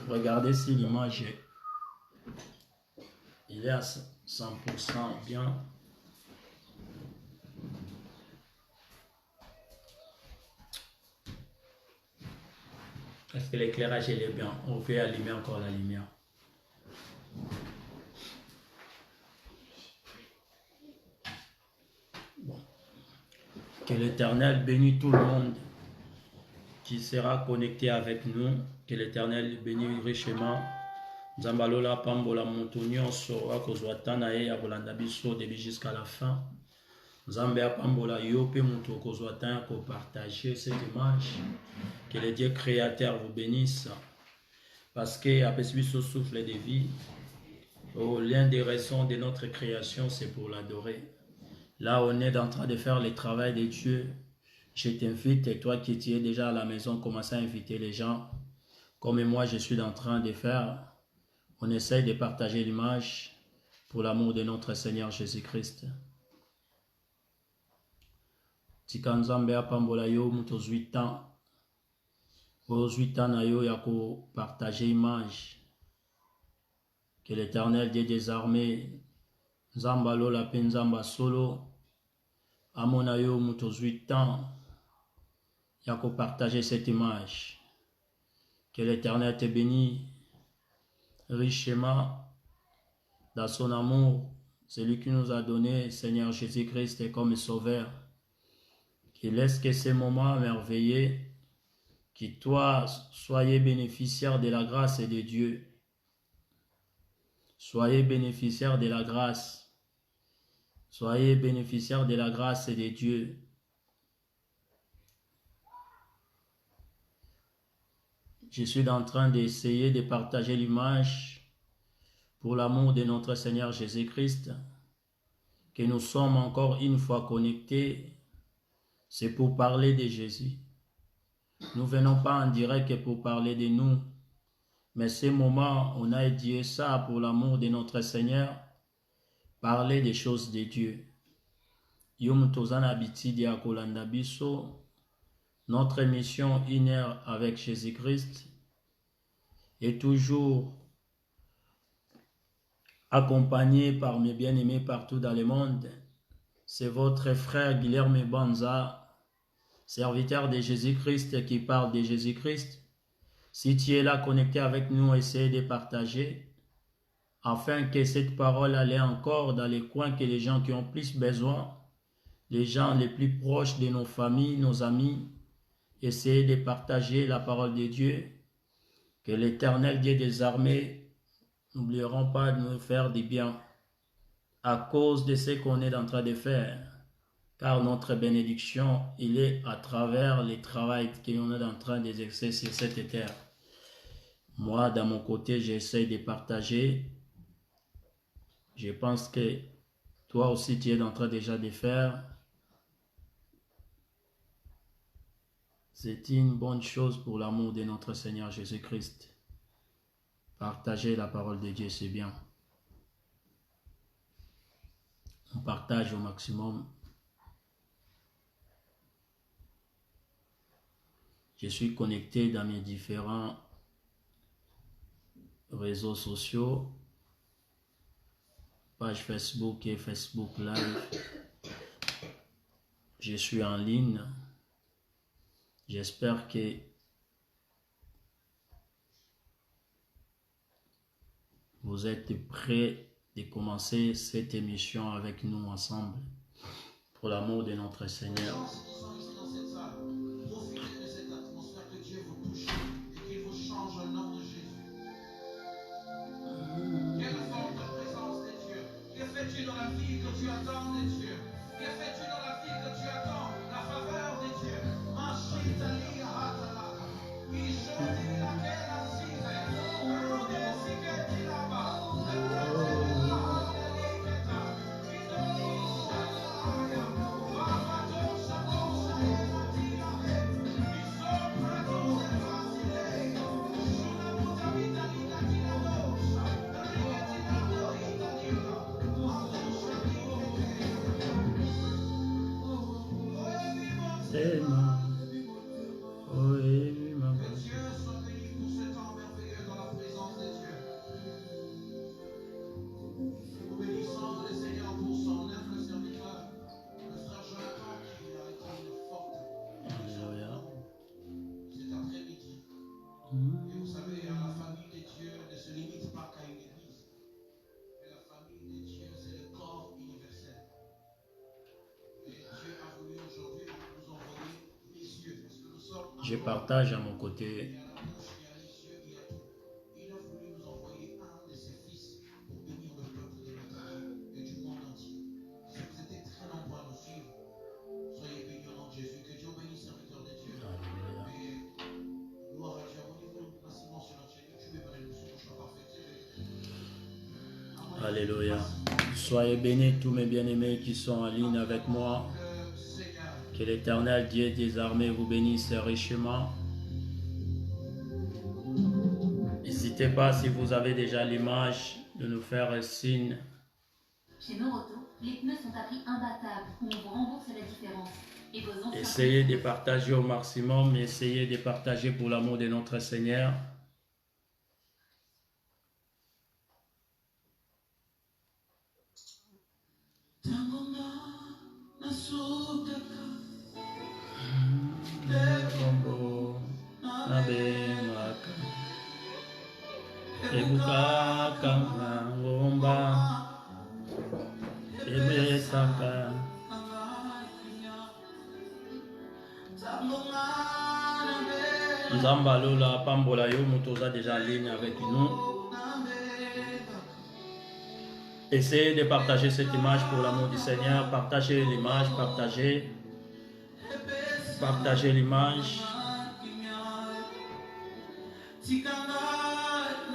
Regardez si l'image il est à 100% bien. Est-ce que l'éclairage est bien? On peut allumer encore la lumière. Bon. Que l'Éternel bénisse tout le monde qui sera connecté avec nous. Que l'Éternel bénisse richement. Zambalola Pambola Montonio Sora Kozwatana et Abolanda Biso début jusqu'à la fin. Zambia Pambola Yope Monto Kozwatana pour partager cette image. Que le Dieu créateur vous bénisse. Parce que après ce souffle de vie, l'une des raisons de notre création, c'est pour l'adorer. Là, on est en train de faire le travail de Dieu. Je t'invite, et toi qui es déjà à la maison, commence à inviter les gens. Comme moi, je suis en train de faire. On essaye de partager l'image pour l'amour de notre Seigneur Jésus-Christ. Tikanzambe apambola yo muto 8 ans. Aux 8 ans, il y a partager l'image. Que l'Éternel Dieu des armées, Zambalo la penzamba solo, Amonayo muto 8 ans, il y a partager cette image. Que l'Éternel te bénisse richement dans son amour, celui qui nous a donné, Seigneur Jésus-Christ, comme sauveur. Qu'il laisse que ces moments merveilleux, que toi, soyez bénéficiaire de la grâce de Dieu. Soyez bénéficiaire de la grâce. Soyez bénéficiaire de la grâce de Dieu. Je suis en train d'essayer de partager l'image pour l'amour de notre Seigneur Jésus-Christ, que nous sommes encore une fois connectés. C'est pour parler de Jésus. Nous ne venons pas en direct pour parler de nous, mais ces moments, on a dit ça pour l'amour de notre Seigneur, parler des choses de Dieu. Yom Tozan Abiti à Kolanda Biso, notre mission 1 heure avec Jésus-Christ est toujours accompagnée par mes bien-aimés partout dans le monde. C'est votre frère Guilherme Banza, serviteur de Jésus-Christ, qui parle de Jésus-Christ. Si tu es là connecté avec nous, essaye de partager afin que cette parole aille encore dans les coins que les gens qui ont plus besoin, les gens les plus proches de nos familles, nos amis, essayez de partager la parole de Dieu. Que l'Éternel Dieu des armées n'oublieront pas de nous faire du bien à cause de ce qu'on est en train de faire. Car notre bénédiction, il est à travers le travail qu'on est en train d'exercer sur cette terre. Moi, dans mon côté, j'essaie de partager. Je pense que toi aussi, tu es en train déjà de faire. C'est une bonne chose pour l'amour de notre Seigneur Jésus-Christ. Partager la parole de Dieu, c'est bien. On partage au maximum. Je suis connecté dans mes différents réseaux sociaux, page Facebook et Facebook Live. Je suis en ligne. J'espère que vous êtes prêts de commencer cette émission avec nous ensemble pour l'amour de notre Seigneur. Fais-tu dans la vie que tu attends de Dieu? Que fais-tu dans la vie que tu attends? La faveur de Dieu. Machitalia hatala. Ishoti la kela sive. Rude siketi laba. Etetela handeliketa. Idoli shalaya. Wapato shadoshaya. Je partage à mon côté. Il a la bouche, il a les yeux, il a tout. Il a voulu nous envoyer un de ses fils pour bénir le peuple de la terre et du monde entier. Si vous étiez très nombreux à nous suivre, soyez bénis au nom de Jésus. Que Dieu bénisse, serviteur de Dieu. Alléluia. Et gloire à Dieu. Abonnez-vous massivement sur notre chaîne YouTube et venez nous suivre sur Parfait TV. Alléluia. Soyez bénis tous mes bien-aimés qui sont en ligne avec moi. Le Seigneur. Que l'Éternel Dieu des armées vous bénisse richement. N'hésitez pas, si vous avez déjà l'image, de nous faire un signe. Chez Noroto, les pneus sont à prix imbattable où on vous rembourse la différence. Et vos anciens Essayez de partager au maximum, essayez de partager pour l'amour de notre Seigneur. Nzambalola Pambola yo Mutoza déjà en ligne avec nous. Essayez de partager cette image pour l'amour du Seigneur. Partagez l'image, partagez l'image.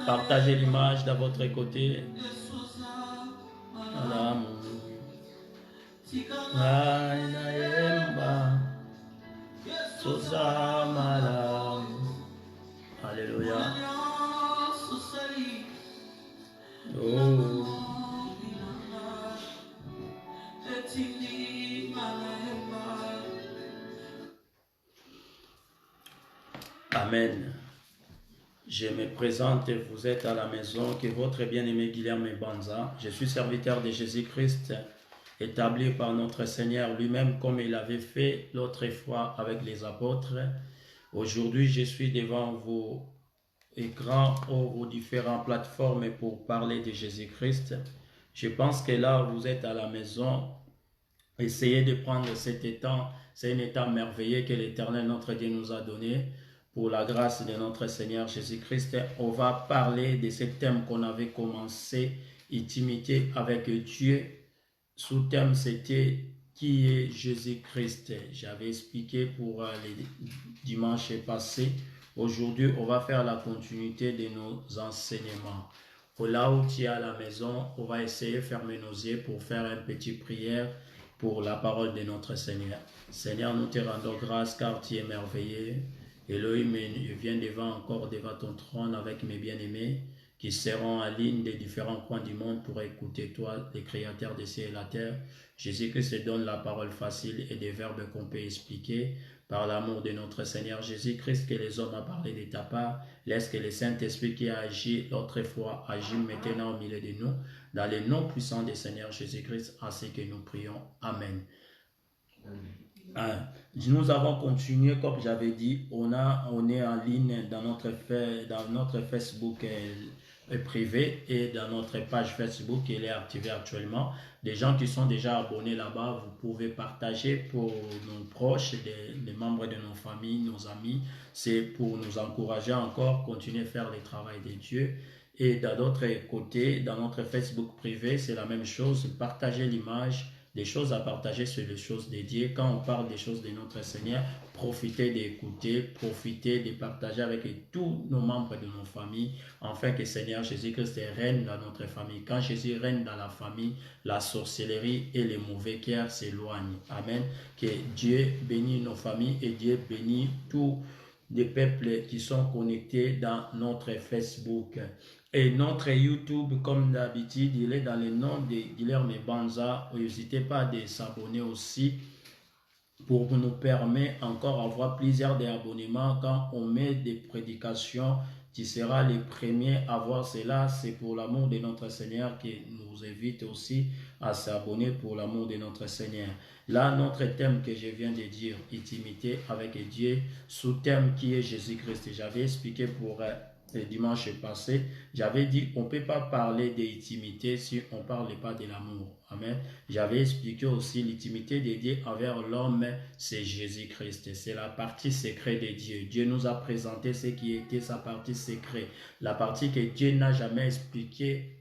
Partagez l'image de votre côté. Alléluia. Oh. Amen. Je me présente, vous êtes à la maison, que votre bien-aimé Guilherme Banza. Je suis serviteur de Jésus-Christ, établi par notre Seigneur lui-même, comme il avait fait l'autre fois avec les apôtres. Aujourd'hui, je suis devant vos écrans ou vos différentes plateformes pour parler de Jésus-Christ. Je pense que là, vous êtes à la maison. Essayez de prendre cet temps. C'est un état merveilleux que l'Éternel, notre Dieu, nous a donné. Pour la grâce de notre Seigneur Jésus-Christ, on va parler de ce thème qu'on avait commencé, intimité avec Dieu. Sous-thème, c'était qui est Jésus-Christ. J'avais expliqué pour les dimanches passés. Aujourd'hui, on va faire la continuité de nos enseignements. Là où tu es à la maison, on va essayer de fermer nos yeux pour faire une petite prière pour la parole de notre Seigneur. Seigneur, nous te rendons grâce car tu es merveilleux. Elohim, je viens encore devant ton trône avec mes bien-aimés qui seront en ligne des différents coins du monde pour écouter toi, le créateur des cieux et la terre. Jésus-Christ te donne la parole facile et des verbes qu'on peut expliquer par l'amour de notre Seigneur Jésus-Christ que les hommes ont parlé de ta part. Laisse que le Saint-Esprit qui a agi l'autre fois agisse maintenant au milieu de nous, dans le nom puissant du Seigneur Jésus-Christ, ainsi que nous prions. Amen. Nous avons continué, comme j'avais dit, on est en ligne dans notre Facebook privé et dans notre page Facebook qui est activée actuellement. Des gens qui sont déjà abonnés là-bas, vous pouvez partager pour nos proches, les membres de nos familles, nos amis. C'est pour nous encourager encore, continuer à faire le travail de Dieu. Et d'un autre côté, dans notre Facebook privé, c'est la même chose, partager l'image. Des choses à partager sur les choses dédiées. Quand on parle des choses de notre Seigneur, profitez d'écouter, profitez de partager avec tous nos membres de nos familles, afin que Seigneur Jésus-Christ règne dans notre famille. Quand Jésus règne dans la famille, la sorcellerie et les mauvais cœurs s'éloignent. Amen. Que Dieu bénisse nos familles et Dieu bénisse tous les peuples qui sont connectés dans notre Facebook. Et notre YouTube, comme d'habitude, il est dans le nom de Guilherme Banza. N'hésitez pas à s'abonner aussi pour nous permettre encore d'avoir plusieurs abonnements. Quand on met des prédications, tu seras les premiers à voir cela. C'est pour l'amour de notre Seigneur qui nous invite aussi à s'abonner pour l'amour de notre Seigneur. Là, notre thème que je viens de dire, intimité avec Dieu, sous-thème qui est Jésus-Christ. J'avais expliqué pour le dimanche passé, j'avais dit qu'on ne peut pas parler d'intimité si on ne parle pas de l'amour. Amen. J'avais expliqué aussi l'intimité de Dieu envers l'homme, c'est Jésus-Christ. C'est la partie secrète de Dieu. Dieu nous a présenté ce qui était sa partie secrète. La partie que Dieu n'a jamais expliquée.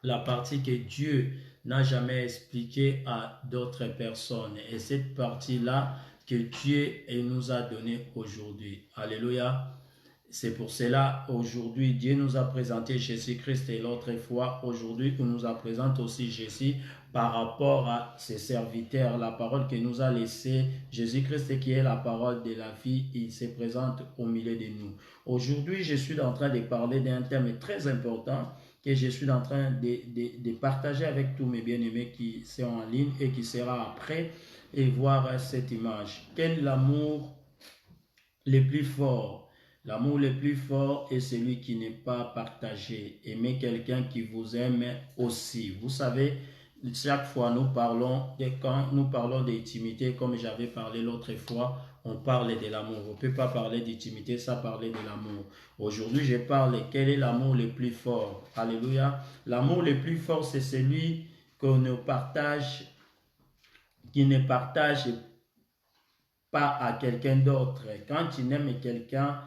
La partie que Dieu n'a jamais expliquée à d'autres personnes. Et cette partie-là que Dieu nous a donnée aujourd'hui. Alléluia. C'est pour cela, aujourd'hui, Dieu nous a présenté Jésus-Christ et l'autre fois, aujourd'hui, il nous a présenté aussi Jésus par rapport à ses serviteurs, la parole qu'il nous a laissée. Jésus-Christ qui est la parole de la vie, il se présente au milieu de nous. Aujourd'hui, je suis en train de parler d'un thème très important que je suis en train de partager avec tous mes bien-aimés qui sont en ligne et qui sera après et voir cette image. Quel est l'amour le plus fort? L'amour le plus fort est celui qui n'est pas partagé. Aimer quelqu'un qui vous aime aussi. Vous savez, chaque fois quand nous parlons d'intimité, comme j'avais parlé l'autre fois, on parle de l'amour. On ne peut pas parler d'intimité sans parler de l'amour. Aujourd'hui, je parle quel est l'amour le plus fort. Alléluia. L'amour le plus fort, c'est celui qu'on ne partage, qui ne partage pas à quelqu'un d'autre. Quand tu aimes quelqu'un,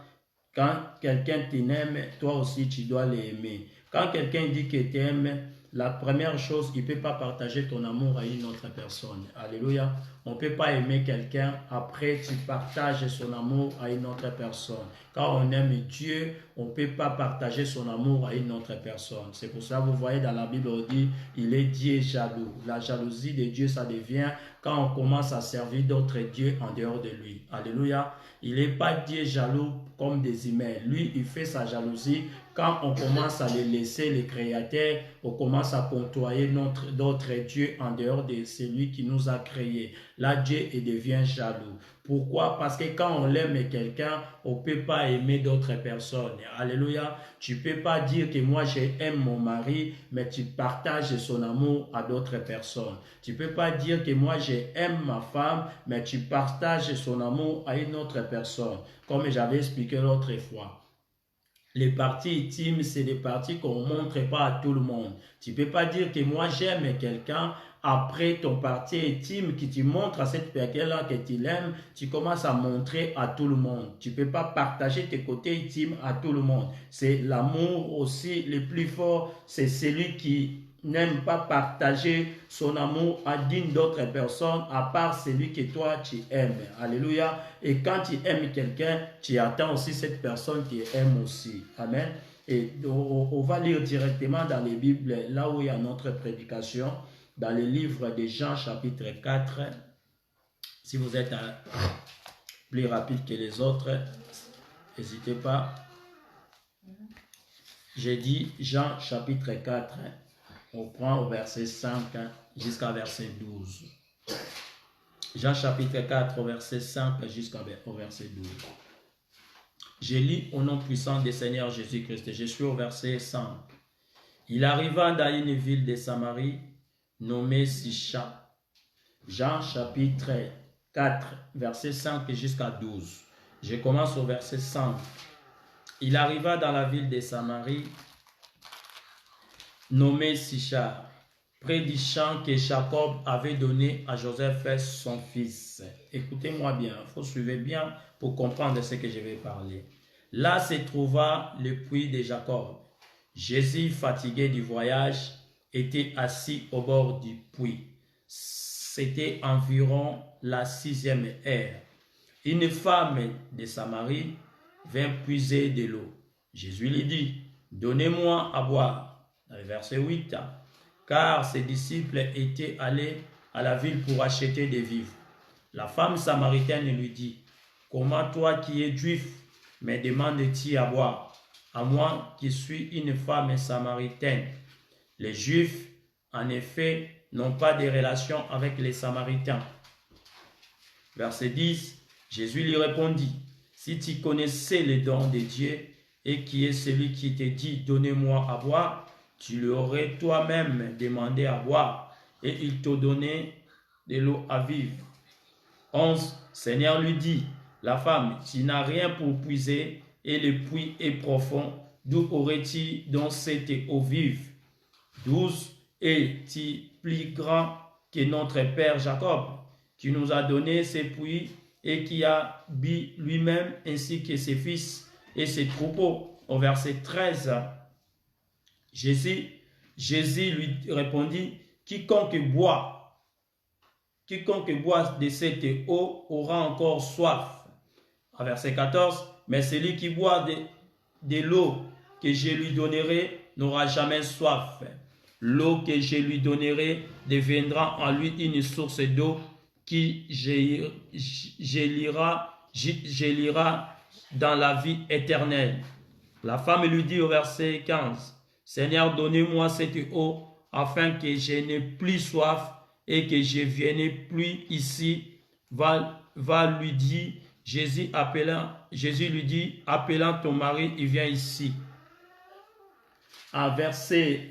quand quelqu'un t'aime, toi aussi tu dois l'aimer. Quand quelqu'un dit qu'il t'aime, la première chose, il ne peut pas partager ton amour à une autre personne. Alléluia. On ne peut pas aimer quelqu'un, après tu partages son amour à une autre personne. Quand on aime Dieu, on ne peut pas partager son amour à une autre personne. C'est pour ça que vous voyez dans la Bible, on dit, il est Dieu jaloux. La jalousie de Dieu, ça devient quand on commence à servir d'autres dieux en dehors de lui. Alléluia. Il n'est pas Dieu jaloux comme des humains. Lui, il fait sa jalousie quand on commence à les laisser, les créateurs, on commence à côtoyer d'autres dieux en dehors de celui qui nous a créés. Là, Dieu devient jaloux. Pourquoi? Parce que quand on aime quelqu'un, on ne peut pas aimer d'autres personnes. Alléluia. Tu ne peux pas dire que moi j'aime mon mari, mais tu partages son amour à d'autres personnes. Tu ne peux pas dire que moi j'aime ma femme, mais tu partages son amour à une autre personne. Comme j'avais expliqué l'autre fois. Les parties intimes, c'est des parties qu'on ne montre pas à tout le monde. Tu ne peux pas dire que moi j'aime quelqu'un, après ton parti intime que tu montres à cette personne-là que tu l'aimes, tu commences à montrer à tout le monde. Tu ne peux pas partager tes côtés intimes à tout le monde. C'est l'amour aussi le plus fort, c'est celui qui n'aime pas partager son amour à d'une d'autres personnes à part celui que toi tu aimes. Alléluia. Et quand tu aimes quelqu'un, tu attends aussi cette personne qui aime aussi. Amen. Et on va lire directement dans les Bibles, là où il y a notre prédication, dans le livre de Jean chapitre 4. Si vous êtes plus rapide que les autres, n'hésitez pas. J'ai dit Jean chapitre 4. On prend au verset 5 jusqu'à verset 12. Jean chapitre 4 au verset 5 jusqu'au verset 12. Je lis au nom puissant du Seigneur Jésus-Christ. Je suis au verset 5. Il arriva dans une ville de Samarie nommée Sicha. Jean chapitre 4 verset 5 jusqu'à 12. Je commence au verset 5. Il arriva dans la ville de Samarie nommé Sichar, près du champ que Jacob avait donné à Joseph son fils. Écoutez-moi bien, il faut suivre bien pour comprendre ce que je vais parler. Là se trouva le puits de Jacob. Jésus, fatigué du voyage, était assis au bord du puits. C'était environ la 6e heure. Une femme de Samarie vint puiser de l'eau. Jésus lui dit, « Donnez-moi à boire. » Verset 8, car ses disciples étaient allés à la ville pour acheter des vivres. La femme samaritaine lui dit, comment toi qui es juif me demandes-tu à boire, à moi qui suis une femme samaritaine? Les juifs, en effet, n'ont pas de relation avec les samaritains. Verset 10, Jésus lui répondit, si tu connaissais les dons de Dieu et qui est celui qui te dit, donnez-moi à boire, tu lui aurais toi-même demandé à boire, et il te donnait de l'eau à vivre. 11. Seigneur lui dit, la femme, tu n'as rien pour puiser, et le puits est profond. D'où aurais-tu donc cette eau vive? 12. Es-tu plus grand que notre père Jacob, qui nous a donné ces puits et qui a bu lui-même ainsi que ses fils et ses troupeaux? Au verset 13, Jésus lui répondit, quiconque boit de cette eau aura encore soif. Au verset 14, mais celui qui boit de l'eau que je lui donnerai n'aura jamais soif. L'eau que je lui donnerai deviendra en lui une source d'eau qui gélira dans la vie éternelle. La femme lui dit au verset 15, Seigneur, donnez-moi cette eau afin que je n'ai plus soif et que je vienne plus ici. Va lui dire, Jésus lui dit, appelant ton mari, il vient ici. À verset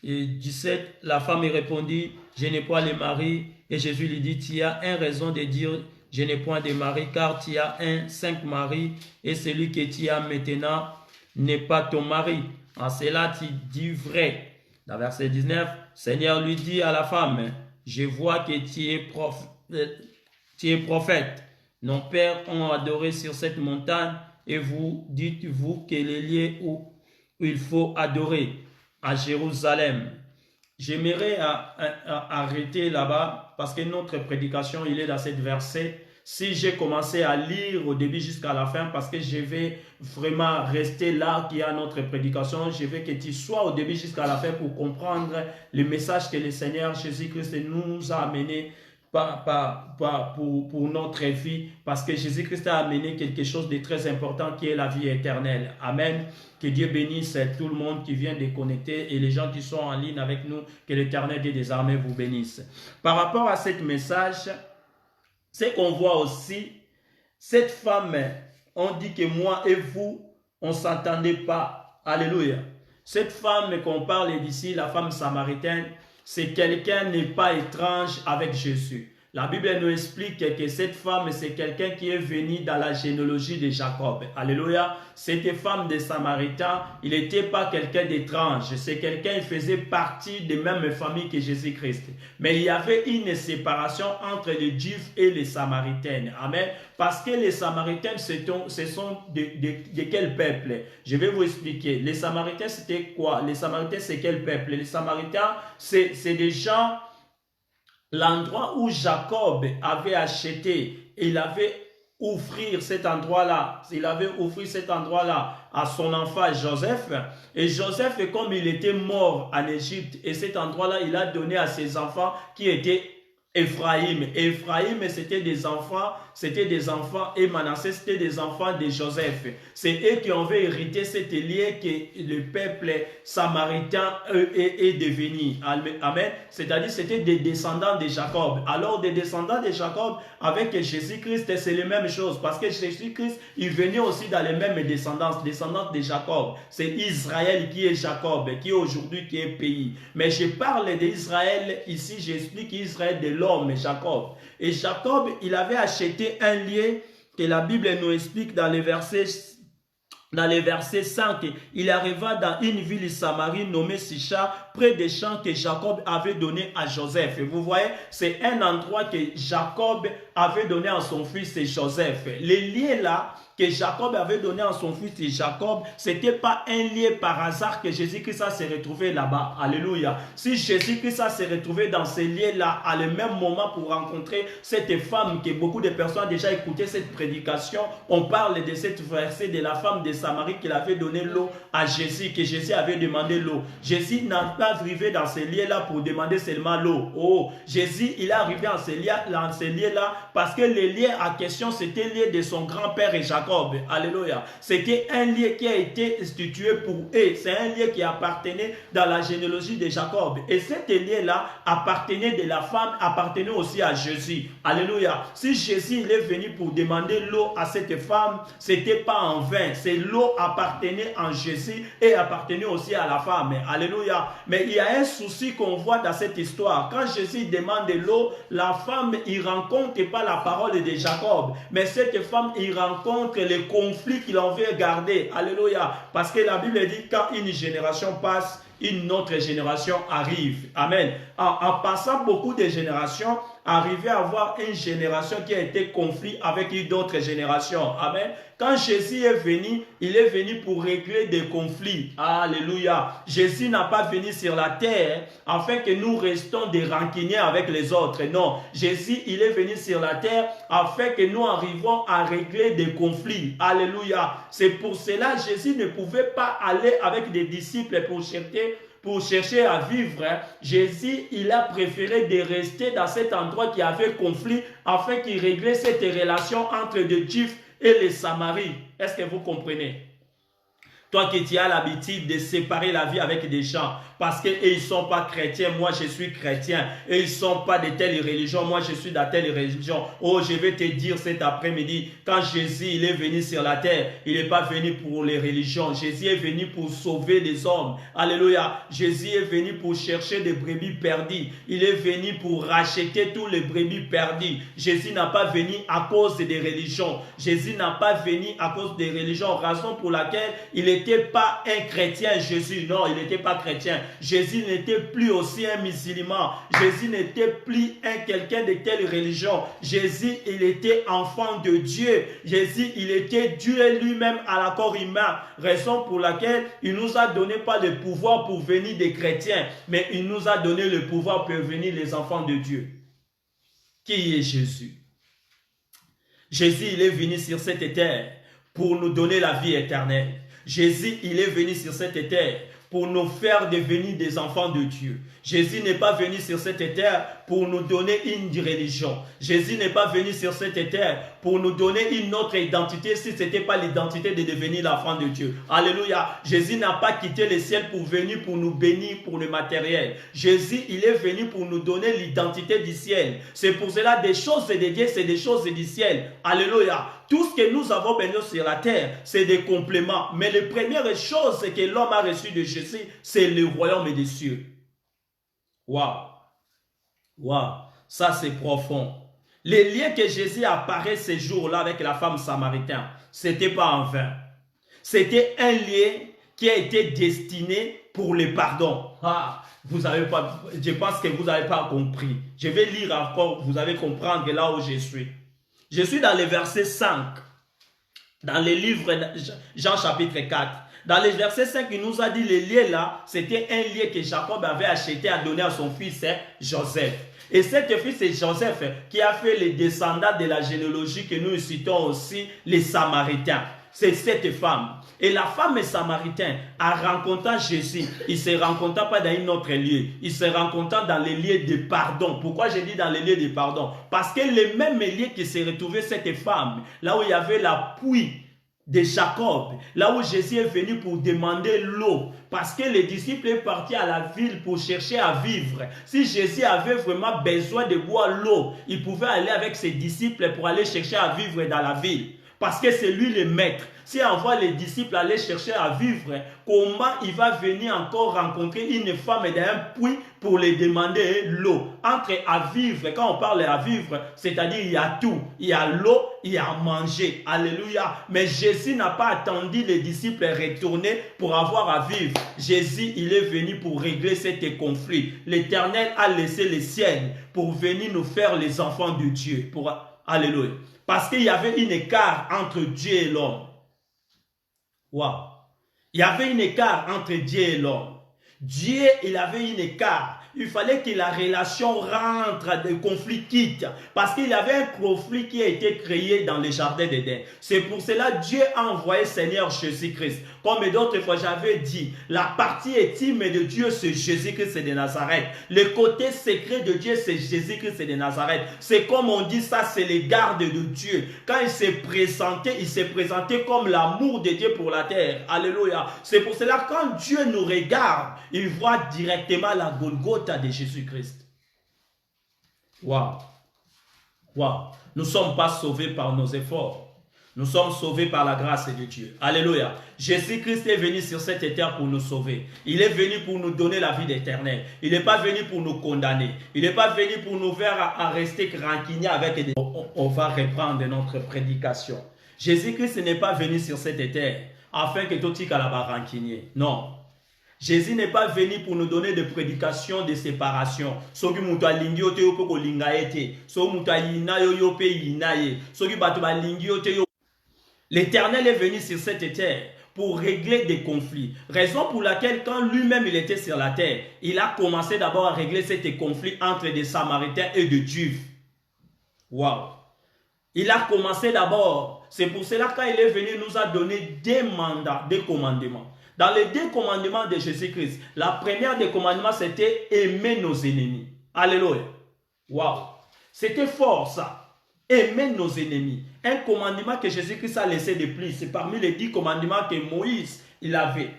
17, la femme répondit, je n'ai pas de mari. Et Jésus lui dit, tu as une raison de dire, je n'ai point de mari, car tu as 5 maris, et celui que tu as maintenant n'est pas ton mari. En cela, tu dis vrai. Dans verset 19, Seigneur lui dit à la femme, je vois que tu es prophète. Nos pères ont adoré sur cette montagne, et vous dites-vous que les lieux où il faut adorer, à Jérusalem. J'aimerais arrêter là-bas parce que notre prédication, il est dans cette verset. Si j'ai commencé à lire au début jusqu'à la fin, parce que je vais vraiment rester là qui a notre prédication, je veux que tu sois au début jusqu'à la fin pour comprendre le message que le Seigneur Jésus-Christ nous a amené pour notre vie, parce que Jésus-Christ a amené quelque chose de très important qui est la vie éternelle. Amen. Que Dieu bénisse tout le monde qui vient de connecter et les gens qui sont en ligne avec nous, que l'Éternel Dieu des armées vous bénisse. Par rapport à ce message, c'est qu'on voit aussi, cette femme, on dit que moi et vous, on ne s'entendait pas. Alléluia. Cette femme qu'on parle d'ici, la femme samaritaine, c'est quelqu'un n'est pas étrange avec Jésus. La Bible nous explique que cette femme, c'est quelqu'un qui est venu dans la généalogie de Jacob. Alléluia. Cette femme de Samaritain, il n'était pas quelqu'un d'étrange. C'est quelqu'un qui faisait partie de la même famille que Jésus-Christ. Mais il y avait une séparation entre les Juifs et les Samaritains. Amen. Parce que les Samaritains, ce sont de quel peuple? Je vais vous expliquer. Les Samaritains, c'était quoi? Les Samaritains, c'est quel peuple? Les Samaritains, c'est des gens... L'endroit où Jacob avait acheté, il avait offert cet endroit-là. Il avait offert cet endroit-là à son enfant Joseph. Et Joseph, comme il était mort en Égypte, et cet endroit-là, il a donné à ses enfants qui étaient Ephraïm. Ephraïm, c'était des enfants, et Manassé, c'était des enfants de Joseph. C'est eux qui ont hérité cette lien que le peuple samaritain est devenu. Amen. C'est-à-dire, c'était des descendants de Jacob. Alors, des descendants de Jacob, avec Jésus-Christ, c'est la même chose. Parce que Jésus-Christ, il venait aussi dans les mêmes descendants de Jacob. C'est Israël qui est Jacob, qui est aujourd'hui, qui est pays. Mais je parle d'Israël, ici, j'explique Israël de l'homme, Jacob. Et Jacob, il avait acheté un lieu que la Bible nous explique dans les versets 5. Il arriva dans une ville Samarie nommée Sicha, près des champs que Jacob avait donné à Joseph. Et vous voyez, c'est un endroit que Jacob avait donné à son fils Joseph. Les lieux là que Jacob avait donné à son fils Jacob, ce n'était pas un lieu par hasard que Jésus-Christ s'est retrouvé là-bas. Alléluia. Si Jésus-Christ s'est retrouvé dans ces lieux-là à le même moment pour rencontrer cette femme que beaucoup de personnes ont déjà écouté cette prédication, on parle de cette verset de la femme de Samarie qui avait donné l'eau à Jésus, que Jésus avait demandé l'eau. Jésus n'a pas arrivé dans ces lieux-là pour demander seulement l'eau. Oh, Jésus, il est arrivé dans ces lieux-là parce que les lieux en question, c'était le lieu de son grand-père et Jacob. Alléluia. C'était un lieu qui a été institué pour eux. C'est un lieu qui appartenait dans la généalogie de Jacob. Et cet lieu-là appartenait de la femme, appartenait aussi à Jésus. Alléluia. Si Jésus il est venu pour demander l'eau à cette femme, c'était pas en vain. C'est l'eau appartenait en Jésus et appartenait aussi à la femme. Alléluia. Mais il y a un souci qu'on voit dans cette histoire. Quand Jésus demande l'eau, la femme, il rencontre pas la parole de Jacob. Mais cette femme, il rencontre outre les conflits qu'il en veut garder. Alléluia. Parce que la Bible dit quand une génération passe, une autre génération arrive. Amen. En passant beaucoup de générations, arriver à avoir une génération qui a été conflit avec une autre génération. Amen. Quand Jésus est venu, il est venu pour régler des conflits. Alléluia. Jésus n'a pas venu sur la terre afin que nous restons des rancuniers avec les autres. Non. Jésus, il est venu sur la terre afin que nous arrivions à régler des conflits. Alléluia. C'est pour cela que Jésus ne pouvait pas aller avec des disciples pour chercher à vivre. Jésus, il a préféré de rester dans cet endroit qui avait conflit afin qu'il réglait cette relation entre les Juifs et les Samaris. Est-ce que vous comprenez? Toi qui as l'habitude de séparer la vie avec des gens parce qu'ils ne sont pas chrétiens, moi je suis chrétien. Et ils ne sont pas de telle religion, moi je suis de telle religion. Oh, je vais te dire cet après-midi, quand Jésus il est venu sur la terre, il n'est pas venu pour les religions. Jésus est venu pour sauver les hommes. Alléluia. Jésus est venu pour chercher des brebis perdues. Il est venu pour racheter tous les brebis perdus. Jésus n'a pas venu à cause des religions. Jésus n'a pas venu à cause des religions, raison pour laquelle il n'était pas un chrétien, Jésus. Non, il n'était pas chrétien. Jésus n'était plus aussi un musulman. Jésus n'était plus quelqu'un de telle religion. Jésus, il était enfant de Dieu. Jésus, il était Dieu lui-même à la corps humain. Raison pour laquelle il ne nous a donné pas le pouvoir pour venir des chrétiens, mais il nous a donné le pouvoir pour venir les enfants de Dieu. Qui est Jésus? Jésus, il est venu sur cette terre pour nous donner la vie éternelle. Jésus, il est venu sur cette terre pour nous faire devenir des enfants de Dieu. Jésus n'est pas venu sur cette terre pour nous donner une religion. Jésus n'est pas venu sur cette terre pour nous donner une autre identité si ce n'était pas l'identité de devenir l'enfant de Dieu. Alléluia. Jésus n'a pas quitté le ciel pour venir pour nous bénir pour le matériel. Jésus, il est venu pour nous donner l'identité du ciel. C'est pour cela des choses de Dieu, c'est des choses du ciel. Alléluia. Tout ce que nous avons béni sur la terre, c'est des compléments. Mais la première chose que l'homme a reçue de Jésus, c'est le royaume des cieux. Waouh! Waouh! Ça, c'est profond. Les liens que Jésus apparaît ces jours-là avec la femme samaritaine, ce n'était pas en vain. C'était un lien qui a été destiné pour le pardon. Ah, vous avez pas, je pense que vous n'avez pas compris. Je vais lire encore, vous allez comprendre là où je suis. Je suis dans le verset 5, dans le livre Jean chapitre 4. Dans le verset 5, il nous a dit le lien là, c'était un lien que Jacob avait acheté à donner à son fils Joseph. Et cet fils c'est Joseph qui a fait les descendants de la généalogie que nous citons aussi les Samaritains. C'est cette femme. Et la femme samaritaine a rencontré Jésus. Il ne se rencontra pas dans un autre lieu. Il se rencontra dans les lieux de pardon. Pourquoi je dis dans les lieux de pardon? Parce que le même lieu qui s'est retrouvé cette femme, là où il y avait la puits de Jacob, là où Jésus est venu pour demander l'eau, parce que les disciples sont partis à la ville pour chercher à vivre. Si Jésus avait vraiment besoin de boire l'eau, il pouvait aller avec ses disciples pour aller chercher à vivre dans la ville. Parce que c'est lui le maître. S'il envoie les disciples aller chercher à vivre, comment il va venir encore rencontrer une femme dans un puits pour lui demander l'eau? Entre à vivre, quand on parle à vivre, c'est-à-dire il y a tout. Il y a l'eau, il y a à manger. Alléluia. Mais Jésus n'a pas attendu les disciples retourner pour avoir à vivre. Jésus, il est venu pour régler cet conflit. L'Éternel a laissé le ciel pour venir nous faire les enfants de Dieu. Alléluia. Parce qu'il y avait un écart entre Dieu et l'homme. Waouh! Il y avait un écart entre Dieu et l'homme. Dieu, il avait un écart. Il fallait que la relation rentre, le conflit quitte. Parce qu'il y avait un conflit qui a été créé dans le jardin d'Éden. C'est pour cela que Dieu a envoyé Seigneur Jésus-Christ. Comme d'autres fois j'avais dit, la partie intime de Dieu, c'est Jésus-Christ de Nazareth. Le côté secret de Dieu, c'est Jésus-Christ de Nazareth. C'est comme on dit ça, c'est les gardes de Dieu. Quand il s'est présenté comme l'amour de Dieu pour la terre. Alléluia. C'est pour cela que quand Dieu nous regarde, il voit directement la Golgotha de Jésus-Christ. Waouh! Waouh! Nous ne sommes pas sauvés par nos efforts. Nous sommes sauvés par la grâce de Dieu. Alléluia. Jésus-Christ est venu sur cette terre pour nous sauver. Il est venu pour nous donner la vie éternelle. Il n'est pas venu pour nous condamner. Il n'est pas venu pour nous faire à rester rancuniers avec des... On va reprendre notre prédication. Jésus-Christ n'est pas venu sur cette terre afin que tout tika la rancunier. Non. Jésus n'est pas venu pour nous donner des prédications de séparation. Soki mutu alingi yo te yo pe kolinga ye te. So mutu ayina yo yo pe yina ye. Soki bato balingi yo te yo. L'Éternel est venu sur cette terre pour régler des conflits. Raison pour laquelle quand lui-même il était sur la terre, il a commencé d'abord à régler ces conflits entre des Samaritains et des Juifs. Waouh! Il a commencé d'abord. C'est pour cela quand il est venu, il nous a donné des mandats, des commandements. Dans les 2 commandements de Jésus-Christ, la première des commandements, c'était aimer nos ennemis. Alléluia. Waouh. C'était fort ça. Aimer nos ennemis. Un commandement que Jésus-Christ a laissé de plus. C'est parmi les 10 commandements que Moïse il avait.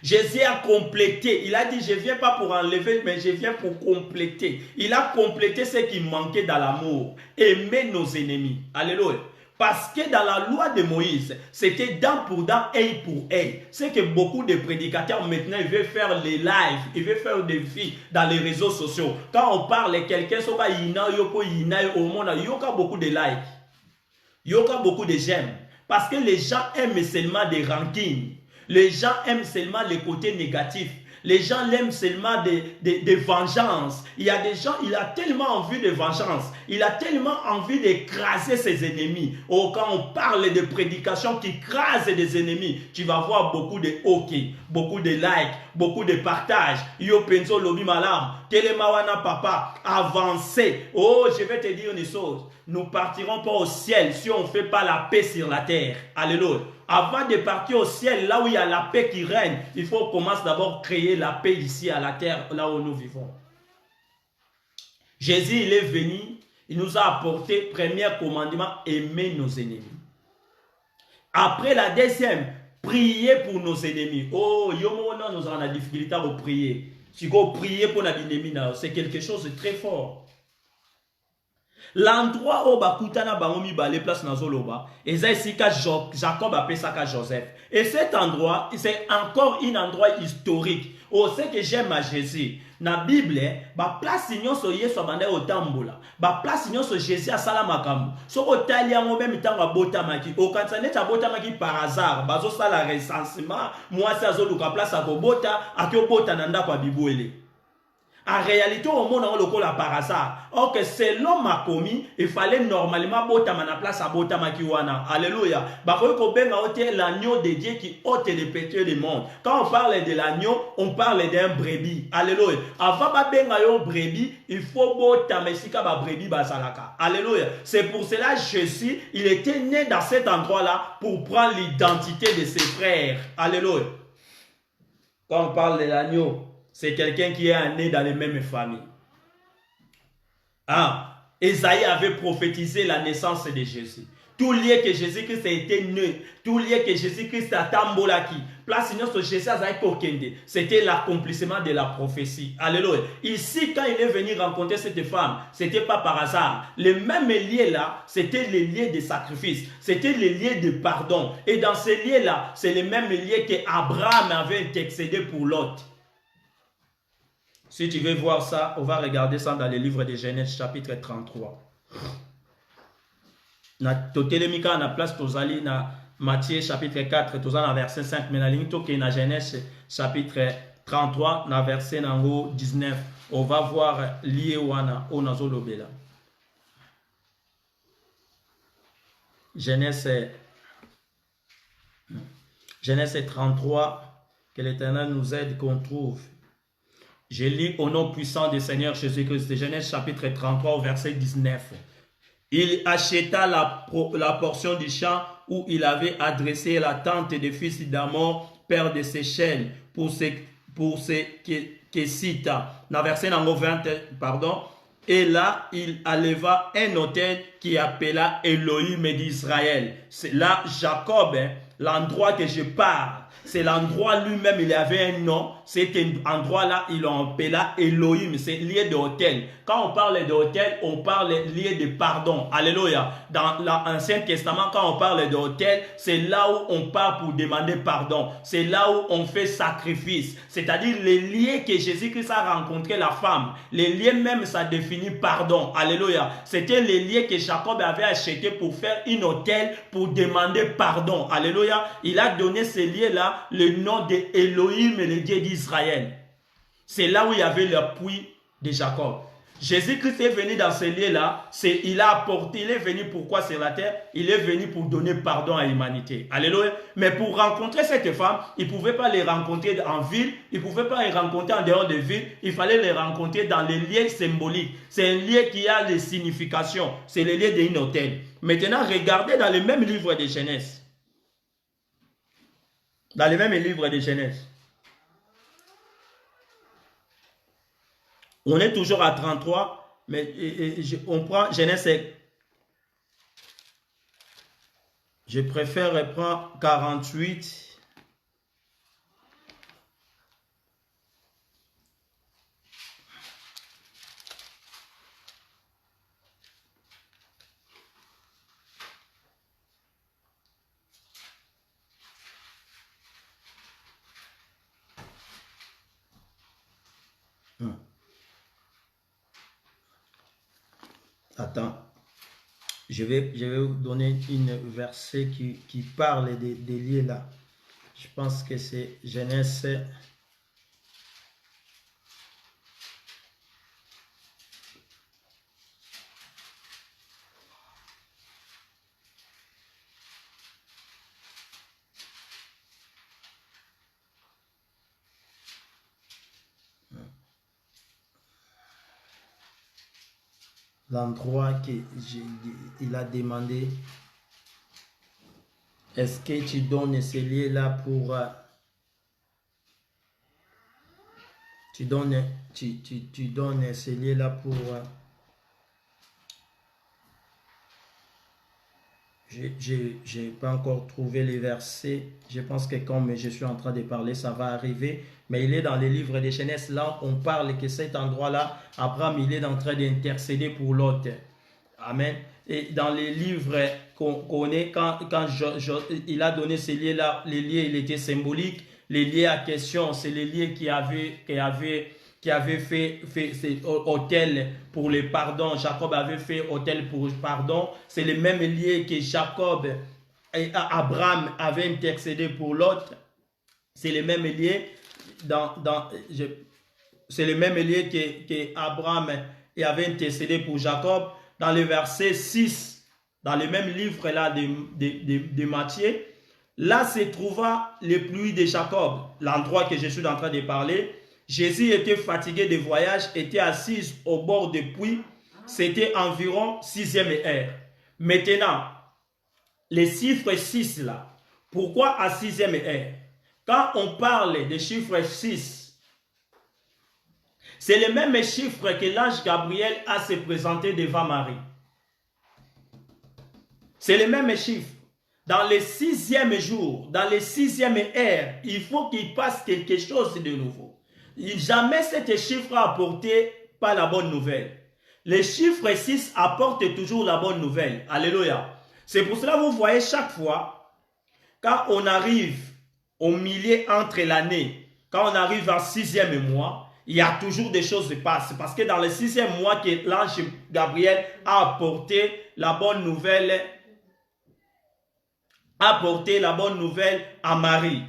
Jésus a complété. Il a dit, je ne viens pas pour enlever, mais je viens pour compléter. Il a complété ce qui manquait dans l'amour. Aimer nos ennemis. Alléluia. Parce que dans la loi de Moïse, c'était dent pour dent, œil pour œil. C'est que beaucoup de prédicateurs maintenant, ils veulent faire les lives, ils veulent faire des filles dans les réseaux sociaux. Quand on parle, quelqu'un, il y a beaucoup de likes, il y a beaucoup de j'aime. Parce que les gens aiment seulement des rankings. Les gens aiment seulement les côtés négatifs. Les gens l'aiment seulement des vengeances. Il y a des gens, il a tellement envie de vengeance. Il a tellement envie d'écraser ses ennemis. Oh, quand on parle de prédications qui écrasent des ennemis, tu vas voir beaucoup de OK, beaucoup de likes, beaucoup de partages. Yo penso lobi malam, telemawana papa, avancez. Oh, je vais te dire une chose. Nous partirons pas au ciel si on ne fait pas la paix sur la terre. Alléluia. Avant de partir au ciel, là où il y a la paix qui règne, il faut commencer d'abord à créer la paix ici à la terre, là où nous vivons. Jésus, il est venu, il nous a apporté, premier commandement, aimer nos ennemis. Après la deuxième, prier pour nos ennemis. Oh, nous avons la difficulté à prier. Si vous priez pour nos ennemis, c'est quelque chose de très fort. L'endroit où bakutana bangomi ba les places nazoloba et ça ici que Jacob appelle ça que Joseph. Et cet endroit, c'est encore un endroit historique. Oh, c'est que j'aime à Jésus. Na Bible, ba place signon so Yesu abanda otambola. Ba place signon so Jésus a salamakambo. So otali yango même tango abotamaki. O kansane ta botamaki par hasard. Bazo sala recensement. Moi ça zoluka place akobota, akobota nanda kwa bibuele. En réalité, au monde, on le colle par hasard. Or que selon ma commis, il fallait normalement botama na place à botama kiwana. Alléluia. Bakoy ko benga ote l'agneau de Dieu qui ôte les péchés du monde. Quand on parle de l'agneau, on parle d'un brebis. Alléluia. Avant ba benga yo brebis, il faut botama sika ba brebis basalaka. Alléluia. C'est pour cela Jésus, il était né dans cet endroit-là pour prendre l'identité de ses frères. Alléluia. Quand on parle de l'agneau, c'est quelqu'un qui est né dans les mêmes familles. Ah, Esaïe avait prophétisé la naissance de Jésus. Tout lié que Jésus-Christ a été né, tout lié que Jésus-Christ a tambolaki, place sur Jésus a kokende. C'était l'accomplissement de la prophétie. Alléluia. Ici, quand il est venu rencontrer cette femme, c'était pas par hasard. Les mêmes liens là, c'était les liens de sacrifice, c'était les liens de pardon. Et dans ces liens là, c'est les mêmes liens que Abraham avait intercédé pour Lot. Si tu veux voir ça, on va regarder ça dans le livre de Genèse chapitre 33. Na totelemika na place tozali na Matthieu chapitre 4, tozali na verset 5, mais na ligne toke na Genèse chapitre 33 na verset nango 19. On va voir lié wana onazolobela. Genèse 33, que l'Éternel nous aide qu'on trouve. Je lis au nom puissant du Seigneur Jésus-Christ, de Genèse chapitre 33 au verset 19. Il acheta la portion du champ où il avait adressé la tente des fils d'Amor, père de Séchem, pour ce qui cite. Dans verset 20, pardon. Et là, il enleva un autel qui appela Elohim d'Israël. C'est là Jacob, l'endroit que je parle. C'est l'endroit lui-même, il avait un nom. Cet endroit-là, il l'appelait Elohim. C'est lié de hôtel. Quand on parle de hôtel, on parle lié de pardon. Alléluia. Dans l'Ancien Testament, quand on parle de hôtel, c'est là où on part pour demander pardon. C'est là où on fait sacrifice. C'est-à-dire les liens que Jésus-Christ a rencontré la femme. Les liens même, ça définit pardon. Alléluia. C'était les liens que Jacob avait achetés pour faire une hôtel pour demander pardon. Alléluia. Il a donné ces liens-là le nom de Elohim, le Dieu d'Israël. C'est là où il y avait le puits de Jacob. Jésus-Christ est venu dans ce lieu-là, il a apporté, il est venu pourquoi sur la terre? Il est venu pour donner pardon à l'humanité. Alléluia. Mais pour rencontrer cette femme, il ne pouvait pas les rencontrer en ville, il ne pouvait pas les rencontrer en dehors de ville, il fallait les rencontrer dans les lieux symboliques. C'est un lieu qui a des significations, c'est le lieu d'un hôtel. Maintenant, regardez dans le même livre de Genèse. Dans le même livre de Genèse. On est toujours à 33, mais on prend Genèse. Je préfère prendre 48. Attends, je vais vous donner une verset qui parle des lieux là. Je pense que c'est Genèse. L'endroit qu'il a demandé, est-ce que tu donnes ces lieux-là pour... tu donnes ces lieux-là pour... je n'ai pas encore trouvé les versets. Je pense que comme je suis en train de parler, ça va arriver. Mais il est dans les livres de Genèse. Là, on parle que cet endroit-là, Abraham, il est en train d'intercéder pour l'autre. Amen. Et dans les livres qu'on connaît, quand il a donné ces lieux-là, les lieux, il était symbolique. Les lieux à question, c'est les lieux qui avaient fait hôtel pour le pardon. Jacob avait fait hôtel pour le pardon. C'est le même lieu que Jacob et Abraham avaient intercédé pour l'autre. C'est le même lieu. C'est le même lieu que Abraham avait intercédé pour Jacob. Dans le verset 6, dans le même livre là de Matthieu, là se trouva le puits de Jacob, l'endroit que je suis en train de parler. Jésus était fatigué de voyage, était assis au bord du puits. C'était environ 6e heure. Maintenant, les chiffres 6 là, pourquoi à 6e heure? Quand on parle de chiffre 6, c'est le même chiffre que l'ange Gabriel a se présenté devant Marie. C'est le même chiffre. Dans le 6e jour, dans le 6e heure, il faut qu'il passe quelque chose de nouveau. Jamais cet chiffre a apporté pas la bonne nouvelle. Le chiffre 6 apporte toujours la bonne nouvelle. Alléluia. C'est pour cela que vous voyez chaque fois, quand on arrive au milieu entre l'année, quand on arrive en 6e mois, il y a toujours des choses qui passent. Parce que dans le 6e mois que l'ange Gabriel a apporté la bonne nouvelle, à Marie.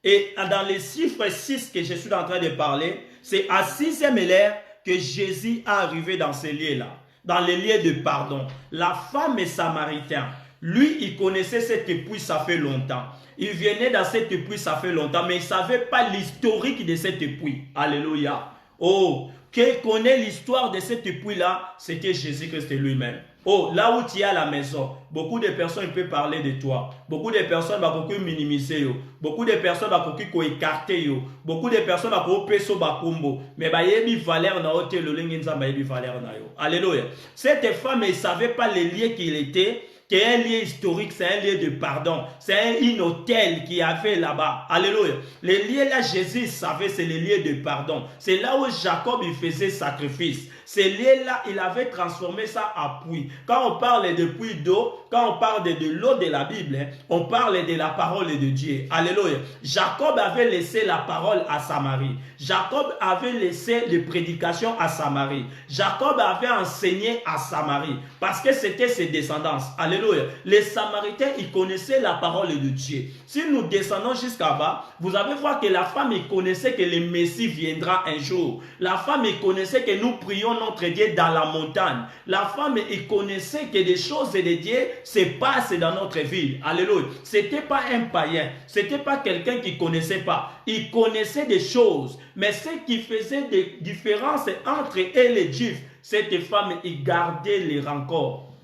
Et dans les chiffres 6 que je suis en train de parler, c'est à 6e heure que Jésus est arrivé dans ce lieu-là, dans les lieux de pardon. La femme est samaritaine. Lui, il connaissait cette puits, ça fait longtemps. Il venait dans cette puits, ça fait longtemps, mais il ne savait pas l'historique de cette puits. Alléluia. Oh, qui connaît l'histoire de cette puits-là, c'était Jésus-Christ lui-même. Oh, là où tu es à la maison, beaucoup de personnes peuvent parler de toi. Beaucoup de personnes vont minimiser. Beaucoup de personnes vont écarter. Beaucoup de personnes vont peso bakumbo. Mais il valeur na hôtel le lingi nzamba il valeur na yo. Alléluia. Cette femme, elle ne savait pas les lieux qu'il était. qui est un lieu historique, c'est un lieu de pardon. C'est un hôtel qui avait là-bas. Alléluia. Les lieux là, Jésus savait, c'est les lieux de pardon. C'est là où Jacob il faisait sacrifice. Ces lieux-là, il avait transformé ça en puits. Quand on parle de puits d'eau, quand on parle de l'eau de la Bible, on parle de la parole de Dieu. Alléluia. Jacob avait laissé la parole à Samarie. Jacob avait laissé les prédications à Samarie. Jacob avait enseigné à Samarie parce que c'était ses descendants. Alléluia. Les Samaritains, ils connaissaient la parole de Dieu. Si nous descendons jusqu'à bas, vous allez voir que la femme, il connaissait que le Messie viendra un jour. La femme, il connaissait que nous prions notre Dieu dans la montagne. La femme, il connaissait que des choses de Dieu se passent dans notre ville. Alléluia. C'était pas un païen. C'était pas quelqu'un qui connaissait pas. Il connaissait des choses. Mais ce qui faisait des différences entre elle et les Juifs, cette femme, il gardait les rancors.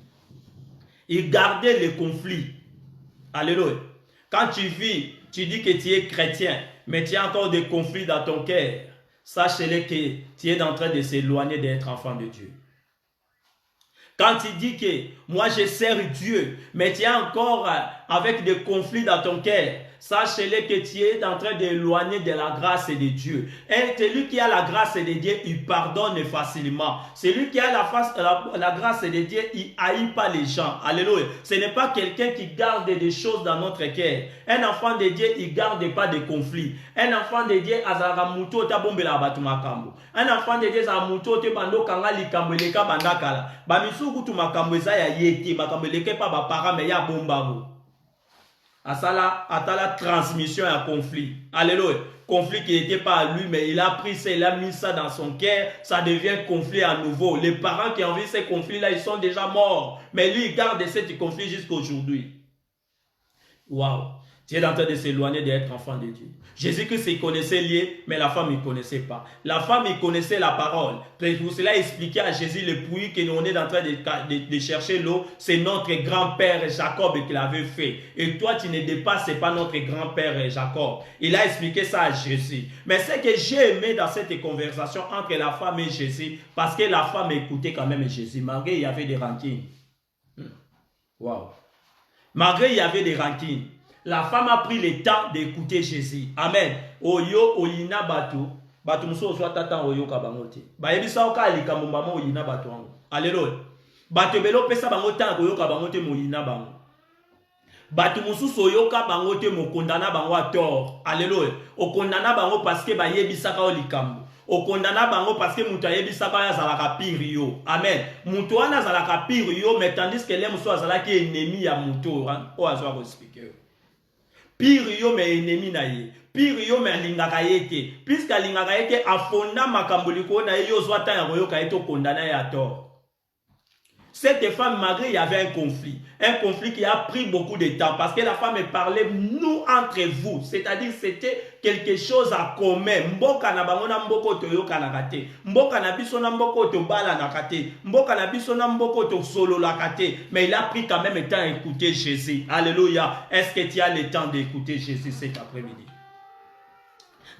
Il gardait les conflits. Alléluia. Quand tu vis, tu dis que tu es chrétien, mais tu as encore des conflits dans ton cœur. Sache-le que tu es en train de s'éloigner d'être enfant de Dieu. Quand tu dis que moi je sers Dieu, mais tu es encore avec des conflits dans ton cœur, sache-le que tu es en train d'éloigner de la grâce de Dieu. Et celui qui a la grâce de Dieu, il pardonne facilement. Celui qui a la grâce de Dieu, il haït pas les gens. Alléluia. Ce n'est pas quelqu'un qui garde des choses dans notre cœur. Un enfant de Dieu, il ne garde pas de conflits. Un enfant de Dieu, un enfant de Dieu, atala transmission à conflit. Alléluia. Conflit qui n'était pas à lui, mais il a pris ça, il a mis ça dans son cœur, ça devient conflit à nouveau. Les parents qui ont vu ces conflits-là, ils sont déjà morts. Mais lui, il garde ce conflit jusqu'à aujourd'hui. Waouh! Tu es en train de s'éloigner d'être enfant de Dieu. Jésus-Christ, il connaissait lié, mais la femme, il ne connaissait pas. La femme, il connaissait la parole. Pour cela, il expliquait à Jésus le puits que nous on est en train de chercher l'eau. C'est notre grand-père Jacob qui l'avait fait. Et toi, tu ne dépasses pas notre grand-père Jacob. Il a expliqué ça à Jésus. Mais ce que j'ai aimé dans cette conversation entre la femme et Jésus, parce que la femme écoutait quand même Jésus, malgré il y avait des rancines. Waouh! Malgré il y avait des rancines. La femme a pris le temps d'écouter Jésus. Amen. Oyo oyina batu. Batu muso soit tata oyo kabangote. Ba yebisa oka alika mumama oyina batu ango. Alléluia. Batu belo pesa bango temps oyo kabangote moyina bango. Batu musu oyo kabangote mo kondana bango a tort. Alléluia. O kondana bango parce que ba yebisa ka olikambo. O kondana bango parce que mutu ayebisa ka ya zalaka pire yo. Amen. Mutu wana zalaka pire yo, mais tandis que les musu azalaki ennemi ya mutu o azwa ko expliquer. Pire yo me ennemi na ye. Pire yo me alingaka yeke. Puisque alingaka yeke afonda makambuliko na ye yo zwata ya royo ka eto kondana ya tort. Cette femme, malgré il y avait un conflit qui a pris beaucoup de temps parce que la femme parlait nous entre vous, c'est-à-dire c'était quelque chose à commun. Mboka na bango na mboko to yoka na kate, mboka na biso na mboko to bala na kate, mboka na biso na mboko to solo la kate, mais il a pris quand même le temps d'écouter Jésus. Alléluia. Est-ce que tu as le temps d'écouter Jésus cet après-midi?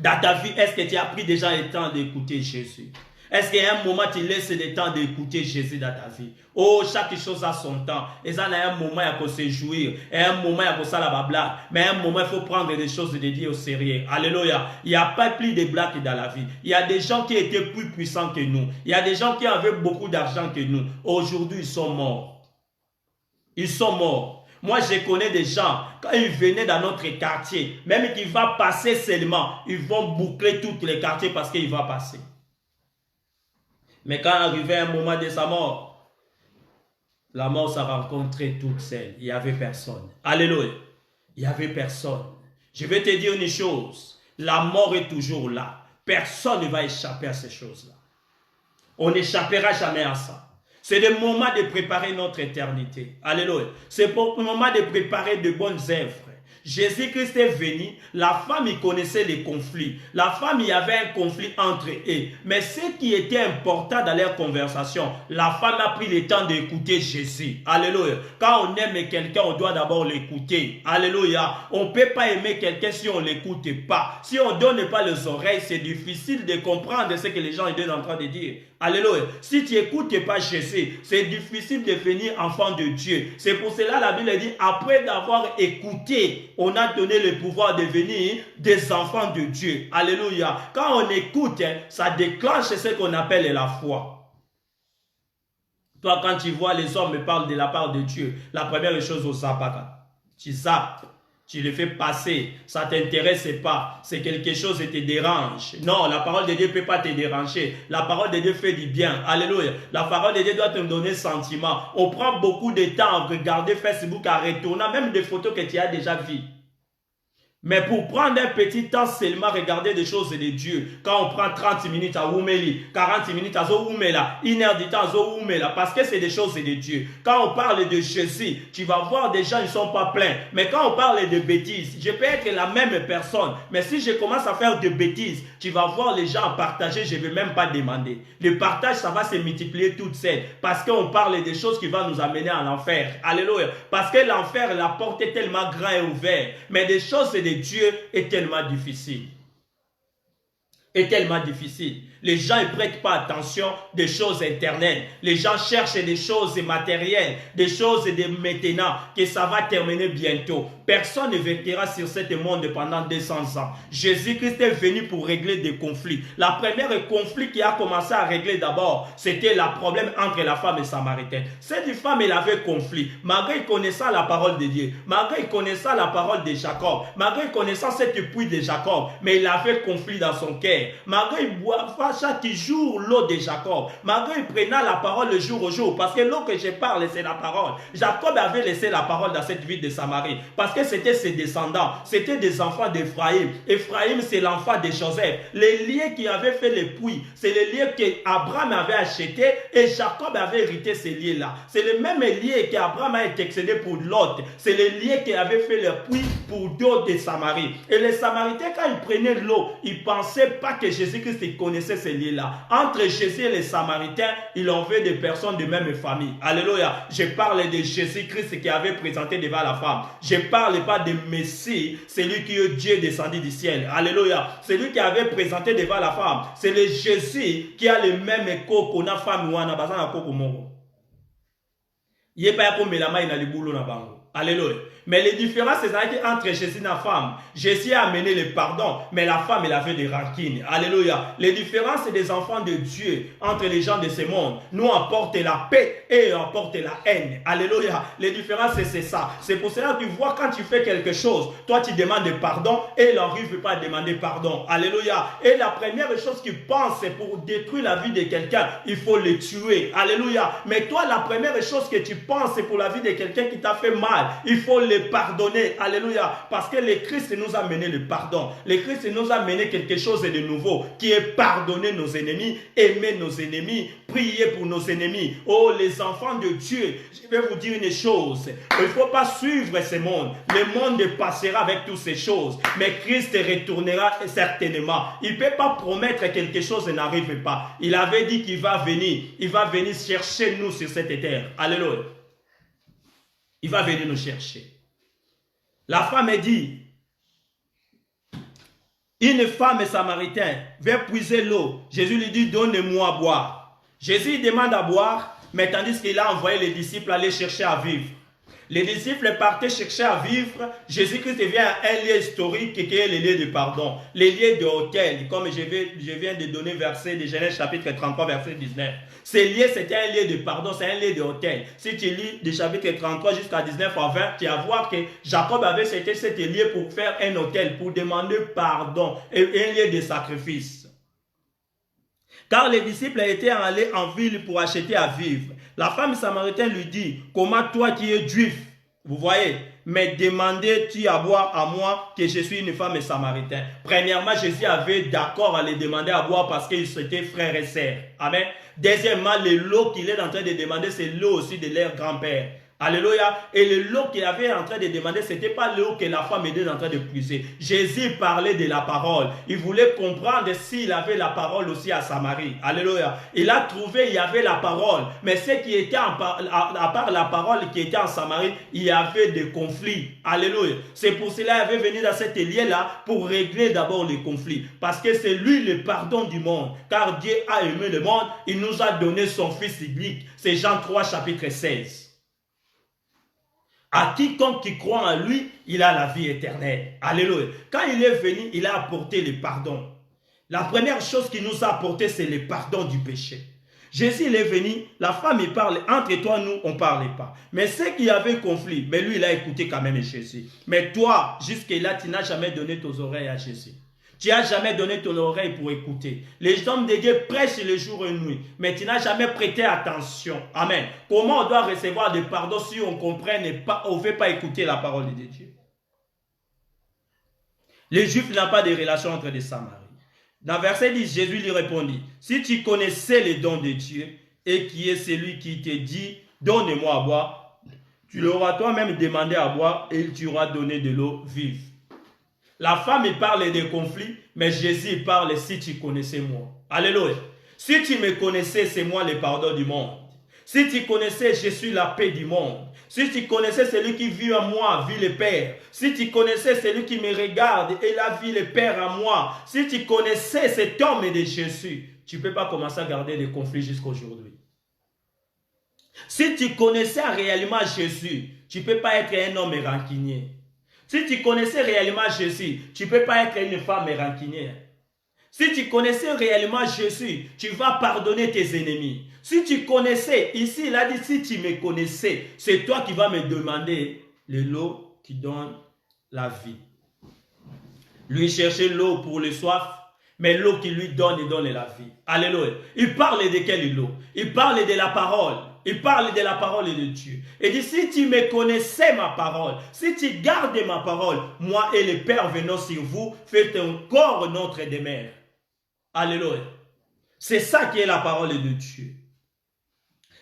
Dans ta vie, est-ce que tu as pris déjà le temps d'écouter Jésus? Est-ce qu'il y a un moment tu laisses le temps d'écouter Jésus dans ta vie? Oh, chaque chose a son temps. Et ça, il y a un moment il faut se jouir. Et un moment il faut ça la blague. Mais à un moment il faut prendre des choses de Dieu au sérieux. Alléluia. Il n'y a pas plus de blagues dans la vie. Il y a des gens qui étaient plus puissants que nous. Il y a des gens qui avaient beaucoup d'argent que nous. Aujourd'hui, ils sont morts. Ils sont morts. Moi, je connais des gens, quand ils venaient dans notre quartier, même qu'il va passer seulement, ils vont boucler tous les quartiers parce qu'il va passer. Mais quand arrivait un moment de sa mort, la mort s'est rencontrée toute seule. Il n'y avait personne. Alléluia. Il n'y avait personne. Je vais te dire une chose. La mort est toujours là. Personne ne va échapper à ces choses-là. On n'échappera jamais à ça. C'est le moment de préparer notre éternité. Alléluia. C'est pour le moment de préparer de bonnes œuvres. Jésus-Christ est venu, la femme, il connaissait les conflits. La femme, il y avait un conflit entre eux. Mais ce qui était important dans leur conversation, la femme a pris le temps d'écouter Jésus. Alléluia. Quand on aime quelqu'un, on doit d'abord l'écouter. Alléluia. On ne peut pas aimer quelqu'un si on ne l'écoute pas. Si on ne donne pas les oreilles, c'est difficile de comprendre ce que les gens étaient en train de dire. Alléluia. Si tu n'écoutes pas Jésus, c'est difficile de devenir enfant de Dieu. C'est pour cela la Bible dit, après d'avoir écouté, on a donné le pouvoir de devenir des enfants de Dieu. Alléluia. Quand on écoute, ça déclenche ce qu'on appelle la foi. Toi, quand tu vois les hommes parlent de la part de Dieu, la première chose au zapaka, tu zappes. Tu le fais passer, ça ne t'intéresse pas, c'est quelque chose qui te dérange. Non, la parole de Dieu ne peut pas te déranger. La parole de Dieu fait du bien. Alléluia. La parole de Dieu doit te donner sentiment. On prend beaucoup de temps à regarder Facebook, à retourner, même des photos que tu as déjà vues. Mais pour prendre un petit temps seulement, regarder des choses de Dieu, quand on prend 30 minutes à Oumeli, 40 minutes à Zoumela, 1 heure du temps à Zoumela, parce que c'est des choses de Dieu. Quand on parle de Jésus, tu vas voir des gens, ils ne sont pas pleins. Mais quand on parle de bêtises, je peux être la même personne, mais si je commence à faire de bêtises, tu vas voir les gens partager, je ne vais même pas demander. Le partage, ça va se multiplier toute seule, parce qu'on parle des choses qui vont nous amener à l'enfer. Alléluia. Parce que l'enfer, la porte est tellement grande et ouverte, mais des choses de Dieu est tellement difficile. Est tellement difficile. Les gens ne prêtent pas attention des choses éternelles. Les gens cherchent des choses matérielles, des choses de maintenant, que ça va terminer bientôt. Personne ne vécura sur ce monde pendant 200 ans. Jésus-Christ est venu pour régler des conflits. La première conflit qui a commencé à régler d'abord, c'était le problème entre la femme et Samaritaine. Cette femme, elle avait conflit. Malgré connaissant la parole de Dieu, malgré connaissant la parole de Jacob, malgré connaissant cette puits de Jacob, mais il avait conflit dans son cœur. Malgré il boit chaque jour l'eau de Jacob, malgré il prenait la parole le jour au jour, parce que l'eau que je parle, c'est la parole. Jacob avait laissé la parole dans cette ville de Samarie, parce que c'était ses descendants, c'était des enfants d'Ephraïm. Ephraïm, c'est l'enfant de Joseph. Les liens qui avaient fait les puits, c'est les liens qu'Abraham avait achetés et Jacob avait hérité ces liens-là. C'est le même lien qu'Abraham a excédé pour Lot. C'est les liens qui avaient fait les puits pour d'autres de Samarie. Et les Samaritains, quand ils prenaient l'eau, ils ne pensaient pas que Jésus-Christ connaissait ces liens-là. Entre Jésus et les Samaritains, il en veut des personnes de même famille. Alléluia. Je parle de Jésus-Christ qui avait présenté devant la femme. Je ne parle pas de Messie, celui qui est Dieu descendu du ciel. Alléluia. Celui qui avait présenté devant la femme. C'est le Jésus qui a le même écho qu'on a femme ou on a besoin de coco mongo. Il n'y a pas comme la main dans le boulot na bango. Alléluia. Mais les différences, c'est entre Jésus et la femme. Jésus a amené le pardon, mais la femme, elle avait des rancines. Alléluia. Les différences des enfants de Dieu entre les gens de ce monde nous apportent la paix et apportent la haine. Alléluia. Les différences, c'est ça. C'est pour cela que tu vois quand tu fais quelque chose, toi tu demandes pardon et il n'arrive pas à demander pardon. Alléluia. Et la première chose qu'il pense, c'est pour détruire la vie de quelqu'un, il faut le tuer. Alléluia. Mais toi, la première chose que tu penses, c'est pour la vie de quelqu'un qui t'a fait mal, il faut le pardonner. Alléluia. Parce que le Christ nous a mené le pardon. Le Christ nous a mené quelque chose de nouveau qui est pardonner nos ennemis, aimer nos ennemis, prier pour nos ennemis. Oh, les enfants de Dieu, je vais vous dire une chose. Il ne faut pas suivre ce monde. Le monde passera avec toutes ces choses. Mais Christ retournera certainement. Il ne peut pas promettre quelque chose et n'arrive pas. Il avait dit qu'il va venir. Il va venir chercher nous sur cette terre. Alléluia. Il va venir nous chercher. La femme dit, une femme samaritaine veut puiser l'eau. Jésus lui dit, donne-moi à boire. Jésus demande à boire, mais tandis qu'il a envoyé les disciples aller chercher à vivre. Les disciples partaient chercher à vivre. Jésus-Christ vient à un lieu historique qui est le lieu de pardon. Les lieux de hôtel, comme je viens de donner verset de Genèse chapitre 33, verset 19. Ce lieu, c'était un lieu de pardon, c'est un lieu de hôtel. Si tu lis de chapitre 33 jusqu'à 19 à 20, tu vas voir que Jacob avait cité cet lieu pour faire un hôtel, pour demander pardon, et un lieu de sacrifice. Car les disciples étaient allés en ville pour acheter à vivre. La femme samaritaine lui dit, comment toi qui es juif, vous voyez, mais demandez-tu à boire à moi que je suis une femme samaritaine. Premièrement, Jésus avait d'accord à les demander à boire parce qu'ils étaient frères et sœurs. Amen. Deuxièmement, l'eau qu'il est en train de demander, c'est l'eau aussi de leur grand-père. Alléluia. Et le lot qu'il avait en train de demander, ce n'était pas l'eau que la femme était en train de puiser. Jésus parlait de la parole. Il voulait comprendre s'il avait la parole aussi à Samarie. Alléluia. Il a trouvé, il y avait la parole. Mais ce qui était, à part la parole qui était en Samarie, il y avait des conflits. Alléluia. C'est pour cela qu'il avait venu dans cet lieu-là pour régler d'abord les conflits. Parce que c'est lui le pardon du monde. Car Dieu a aimé le monde, il nous a donné son Fils unique. C'est Jean 3, chapitre 16. À quiconque qui croit en lui, il a la vie éternelle. Alléluia. Quand il est venu, il a apporté le pardon. La première chose qu'il nous a apporté, c'est le pardon du péché. Jésus, il est venu, la femme, il parle, entre toi, nous, on ne parlait pas. Mais ceux qui avaient conflit, mais lui, il a écouté quand même Jésus. Mais toi, jusque-là, tu n'as jamais donné tes oreilles à Jésus. Tu n'as jamais donné ton oreille pour écouter. Les hommes de Dieu prêchent le jour et la nuit, mais tu n'as jamais prêté attention. Amen. Comment on doit recevoir des pardons si on ne comprend pas, on ne veut pas écouter la parole de Dieu? Les Juifs n'ont pas de relation entre les Samaritans. Dans le verset 10, Jésus lui répondit, si tu connaissais les dons de Dieu et qui est celui qui te dit, donne-moi à boire, tu l'auras toi-même demandé à boire et il t'aura donné de l'eau vive. La femme, il parle des conflits, mais Jésus, il parle si tu connaissais moi. Alléluia. Si tu me connaissais, c'est moi le pardon du monde. Si tu connaissais, je suis la paix du monde. Si tu connaissais celui qui vit en moi, vit le Père. Si tu connaissais celui qui me regarde, et la vie le Père en moi. Si tu connaissais cet homme de Jésus, tu ne peux pas commencer à garder des conflits jusqu'à aujourd'hui. Si tu connaissais réellement Jésus, tu ne peux pas être un homme rancunier. Si tu connaissais réellement Jésus, tu ne peux pas être une femme rancunière. Si tu connaissais réellement Jésus, tu vas pardonner tes ennemis. Si tu connaissais, ici il a dit si tu me connaissais, c'est toi qui vas me demander l'eau qui donne la vie. Lui chercher l'eau pour le soif, mais l'eau qui lui donne, il donne la vie. Alléluia. Il parle de quelle eau? Il parle de la parole. Il parle de la parole de Dieu. Il dit, si tu me connaissais ma parole, si tu gardes ma parole, moi et le Père venons sur vous, faites encore notre demeure. Alléluia. C'est ça qui est la parole de Dieu.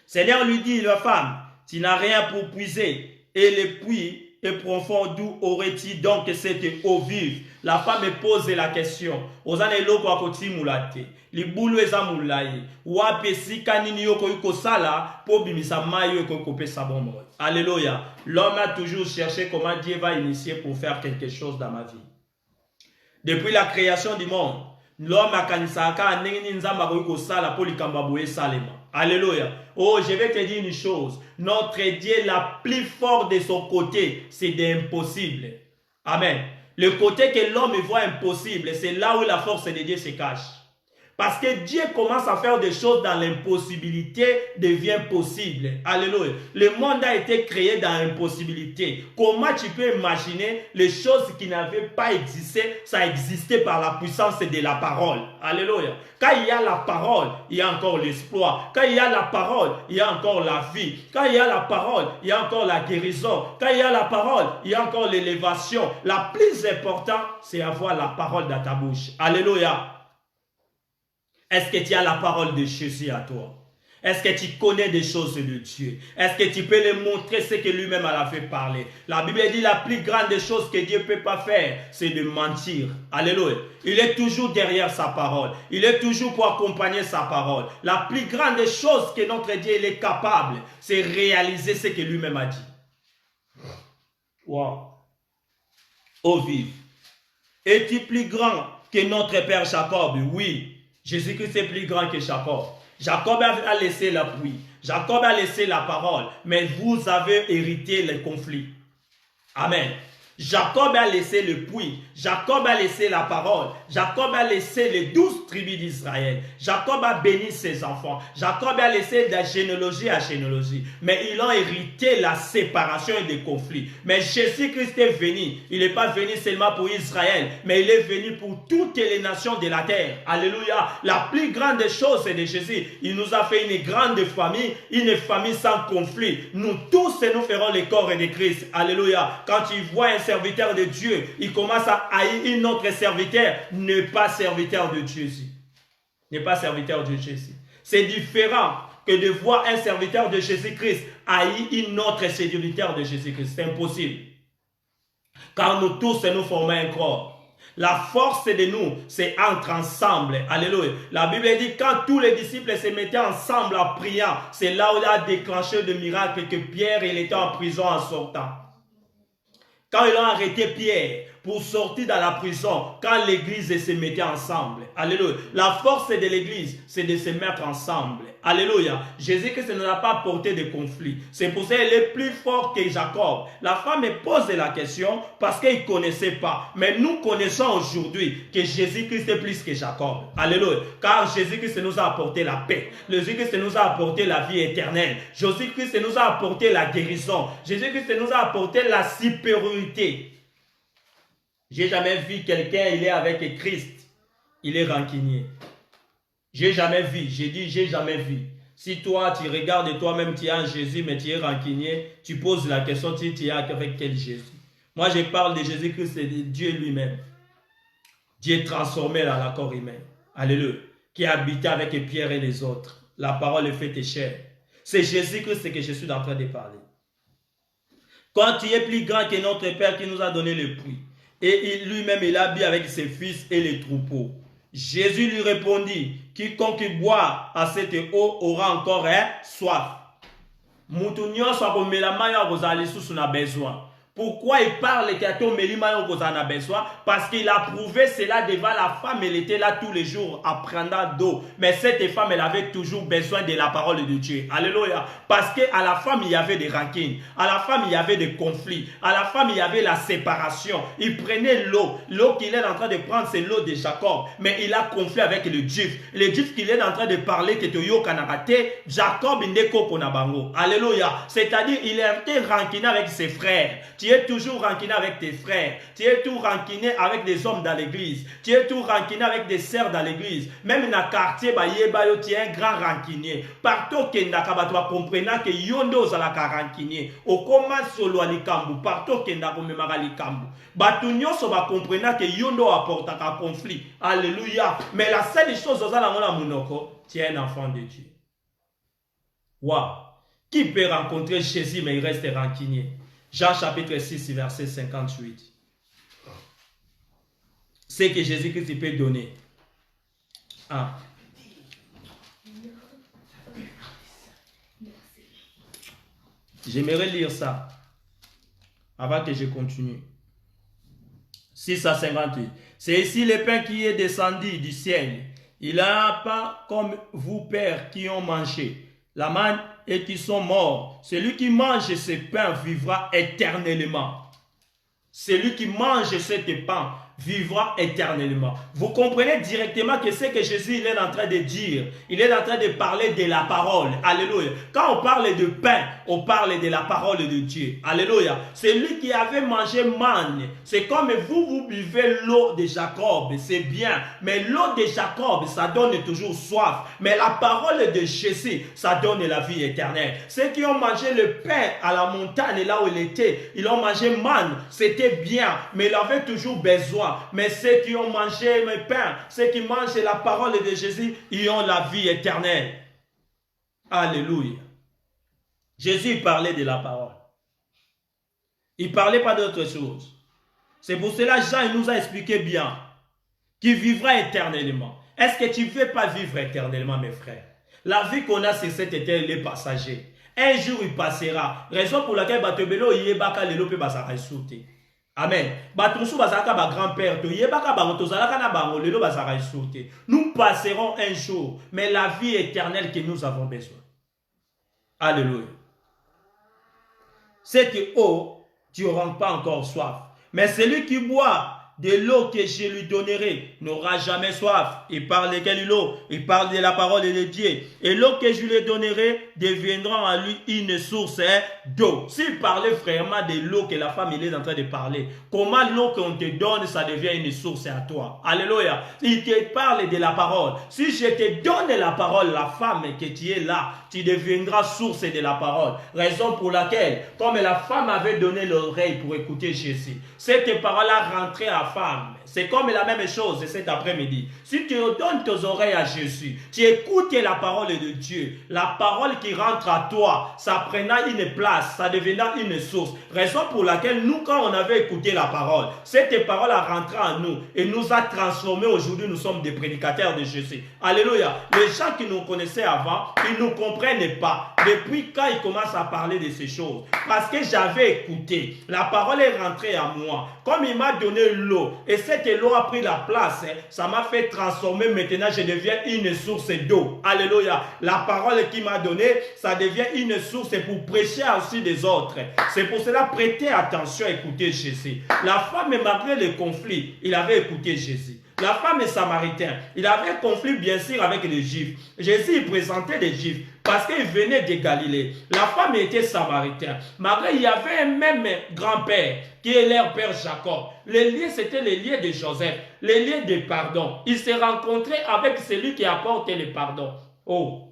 Seigneur lui dit, la femme, tu n'as rien pour puiser, et le puits est profond, d'où aurais-tu donc cette eau vive? La femme pose la question. Ozane loko akoti mulate. Libulu eza mulai. Wape sika nini yoko yuko sala po bimisa mayo yoko kope sabomo. Alléluia. L'homme a toujours cherché comment Dieu va initier pour faire quelque chose dans ma vie. Depuis la création du monde, l'homme a kanisaka nini nzamba yuko sala po likamba boye salema. Alléluia. Oh, je vais te dire une chose. Notre Dieu, la plus forte de son côté, c'est d'impossible. Amen. Le côté que l'homme voit impossible, c'est là où la force de Dieu se cache. Parce que Dieu commence à faire des choses dans l'impossibilité, devient possible. Alléluia. Le monde a été créé dans l'impossibilité. Comment tu peux imaginer les choses qui n'avaient pas existé, ça existait par la puissance de la parole. Alléluia. Quand il y a la parole, il y a encore l'espoir. Quand il y a la parole, il y a encore la vie. Quand il y a la parole, il y a encore la guérison. Quand il y a la parole, il y a encore l'élévation. La plus importante, c'est avoir la parole dans ta bouche. Alléluia. Est-ce que tu as la parole de Jésus à toi? Est-ce que tu connais des choses de Dieu? Est-ce que tu peux lui montrer ce que lui-même a fait parler? La Bible dit la plus grande chose que Dieu ne peut pas faire, c'est de mentir. Alléluia. Il est toujours derrière sa parole. Il est toujours pour accompagner sa parole. La plus grande chose que notre Dieu il est capable, c'est réaliser ce que lui-même a dit. Wow. Oh vive. Es-tu plus grand que notre Père Jacob? Oui. Jésus-Christ est plus grand que Jacob. Jacob a laissé la pluie. Jacob a laissé la parole. Mais vous avez hérité les conflits. Amen. Jacob a laissé le puits. Jacob a laissé la parole. Jacob a laissé les 12 tribus d'Israël. Jacob a béni ses enfants. Jacob a laissé de généalogie à généalogie. Mais ils ont hérité la séparation et des conflits. Mais Jésus-Christ est venu. Il n'est pas venu seulement pour Israël, mais il est venu pour toutes les nations de la terre. Alléluia. La plus grande chose c'est de Jésus. Il nous a fait une grande famille, une famille sans conflit. Nous tous, nous ferons le corps de Christ. Alléluia. Quand tu vois un serviteur de Dieu, il commence à haïr un autre serviteur, n'est pas serviteur de Jésus. N'est pas serviteur de Jésus. C'est différent que de voir un serviteur de Jésus-Christ haïr une autre serviteur de Jésus-Christ. C'est impossible. Car nous tous, nous formons un corps. La force de nous, c'est entre ensemble. Alléluia. La Bible dit, quand tous les disciples se mettaient ensemble en priant, c'est là où il a déclenché le miracle que Pierre, il était en prison en sortant. Quand ils ont arrêté Pierre pour sortir dans la prison, quand l'église se mettait ensemble. Alléluia. La force de l'église, c'est de se mettre ensemble. Alléluia. Jésus-Christ ne nous a pas porté de conflit. C'est pour ça qu'il est plus fort que Jacob. La femme pose la question parce qu'il ne connaissait pas. Mais nous connaissons aujourd'hui que Jésus-Christ est plus que Jacob. Alléluia. Car Jésus-Christ nous a apporté la paix. Jésus-Christ nous a apporté la vie éternelle. Jésus-Christ nous a apporté la guérison. Jésus-Christ nous a apporté la supériorité. J'ai jamais vu quelqu'un, il est avec Christ, il est rancunier. J'ai jamais vu, j'ai dit j'ai jamais vu. Si toi tu regardes toi-même, tu es en Jésus, mais tu es rancunier, tu poses la question, tu es avec quel Jésus? Moi je parle de Jésus-Christ et de Dieu lui-même. Dieu transformé dans la corps humain. Alléluia. Qui habitait avec Pierre et les autres. La parole est faite chair. C'est Jésus-Christ que je suis en train de parler. Quand tu es plus grand que notre Père qui nous a donné le prix. Et lui-même, il habille avec ses fils et les troupeaux. Jésus lui répondit, quiconque boit à cette eau aura encore soif. Besoin. Pourquoi il parle qu'il a besoin? Parce qu'il a prouvé cela devant la femme. Elle était là tous les jours apprenant d'eau. Mais cette femme, elle avait toujours besoin de la parole de Dieu. Alléluia. Parce qu'à la femme, il y avait des rancines. À la femme, il y avait des conflits. À la femme, il y avait la séparation. Il prenait l'eau. L'eau qu'il est en train de prendre, c'est l'eau de Jacob. Mais il a conflit avec le Juif. Le Juif qu'il est en train de parler, que Toyo Kanarate, Jacob Ndeko Konabango. Alléluia. C'est-à-dire, il était ranquiné avec ses frères. Tu es toujours ranquiné avec tes frères. Tu es toujours ranquiné avec des hommes dans l'église. Tu es toujours ranquiné avec des sœurs dans l'église. Même dans le quartier, tu es un grand rancunier. Partout que tu comprenant que yondo zalaka rancunier. Au commence solo alikambu. Partout que tu alikambu. Batunyo so ba comprenant que yondo apporte un conflit. Alléluia. Mais la seule chose tu es un enfant de Dieu. Waouh. Qui peut rencontrer Jésus mais il reste rancunier? Jean chapitre 6, verset 58. C'est que Jésus-Christ peut donner. Ah. J'aimerais lire ça avant que je continue. 6 à 58. C'est ici le pain qui est descendu du ciel. Il n'a pas comme vous, pères, qui ont mangé la manne et qui sont morts. Celui qui mange ce pain vivra éternellement. Celui qui mange ce pain vivra éternellement. Vous comprenez directement que c'est que Jésus il est en train de dire. Il est en train de parler de la parole. Alléluia. Quand on parle de pain, on parle de la parole de Dieu. Alléluia. C'est lui qui avait mangé manne. C'est comme vous buvez l'eau de Jacob. C'est bien. Mais l'eau de Jacob, ça donne toujours soif. Mais la parole de Jésus, ça donne la vie éternelle. Ceux qui ont mangé le pain à la montagne, là où il était, ils ont mangé manne. C'était bien. Mais il avait toujours besoin. Mais ceux qui ont mangé mes pains, ceux qui mangent la parole de Jésus, ils ont la vie éternelle. Alléluia. Jésus parlait de la parole. Il ne parlait pas d'autre chose. C'est pour cela Jean il nous a expliqué bien qu'il vivra éternellement. Est-ce que tu ne veux pas vivre éternellement, mes frères? La vie qu'on a sur cette terre, elle est passager. Un jour, il passera. Raison pour laquelle Batebelo Yebaka Lelo peut basara sauter. Amen. Nous passerons un jour, mais la vie éternelle que nous avons besoin. Alléluia. Cette eau, tu n'auras pas encore soif. Mais celui qui boit de l'eau que je lui donnerai n'aura jamais soif. Il parle de quelle eau? Il parle de la parole de Dieu. Et l'eau que je lui donnerai deviendra en lui une source d'eau. S'il parlait vraiment de l'eau que la femme il est en train de parler, comment l'eau qu'on te donne, ça devient une source à toi? Alléluia. Il te parle de la parole. Si je te donne la parole, la femme que tu es là, tu deviendras source de la parole. Raison pour laquelle, comme la femme avait donné l'oreille pour écouter Jésus, cette parole a rentré à femme. C'est comme la même chose cet après-midi. Si tu donnes tes oreilles à Jésus, tu écoutes la parole de Dieu, la parole qui rentre à toi, ça prenant une place, ça devenant une source. Raison pour laquelle nous, quand on avait écouté la parole, cette parole a rentré en nous et nous a transformés. Aujourd'hui, nous sommes des prédicateurs de Jésus. Alléluia. Les gens qui nous connaissaient avant, ils ne comprennent pas. Depuis quand ils commencent à parler de ces choses? Parce que j'avais écouté. La parole est rentrée à moi. Comme il m'a donné l'eau, et cette eau a pris la place, ça m'a fait transformer. Maintenant, je deviens une source d'eau. Alléluia. La parole qu'il m'a donnée, ça devient une source pour prêcher aussi des autres. C'est pour cela, prêtez attention à écouter Jésus. La femme, malgré les conflits, il avait écouté Jésus. La femme est samaritain. Il avait un conflit bien sûr avec les Juifs. Jésus il présentait les Juifs parce qu'ils venaient de Galilée. La femme était samaritain. Malgré il y avait un même grand-père qui est leur père Jacob. Les liens c'était les liens de Joseph. Les liens de pardon. Il s'est rencontré avec celui qui apporte le pardon. Oh!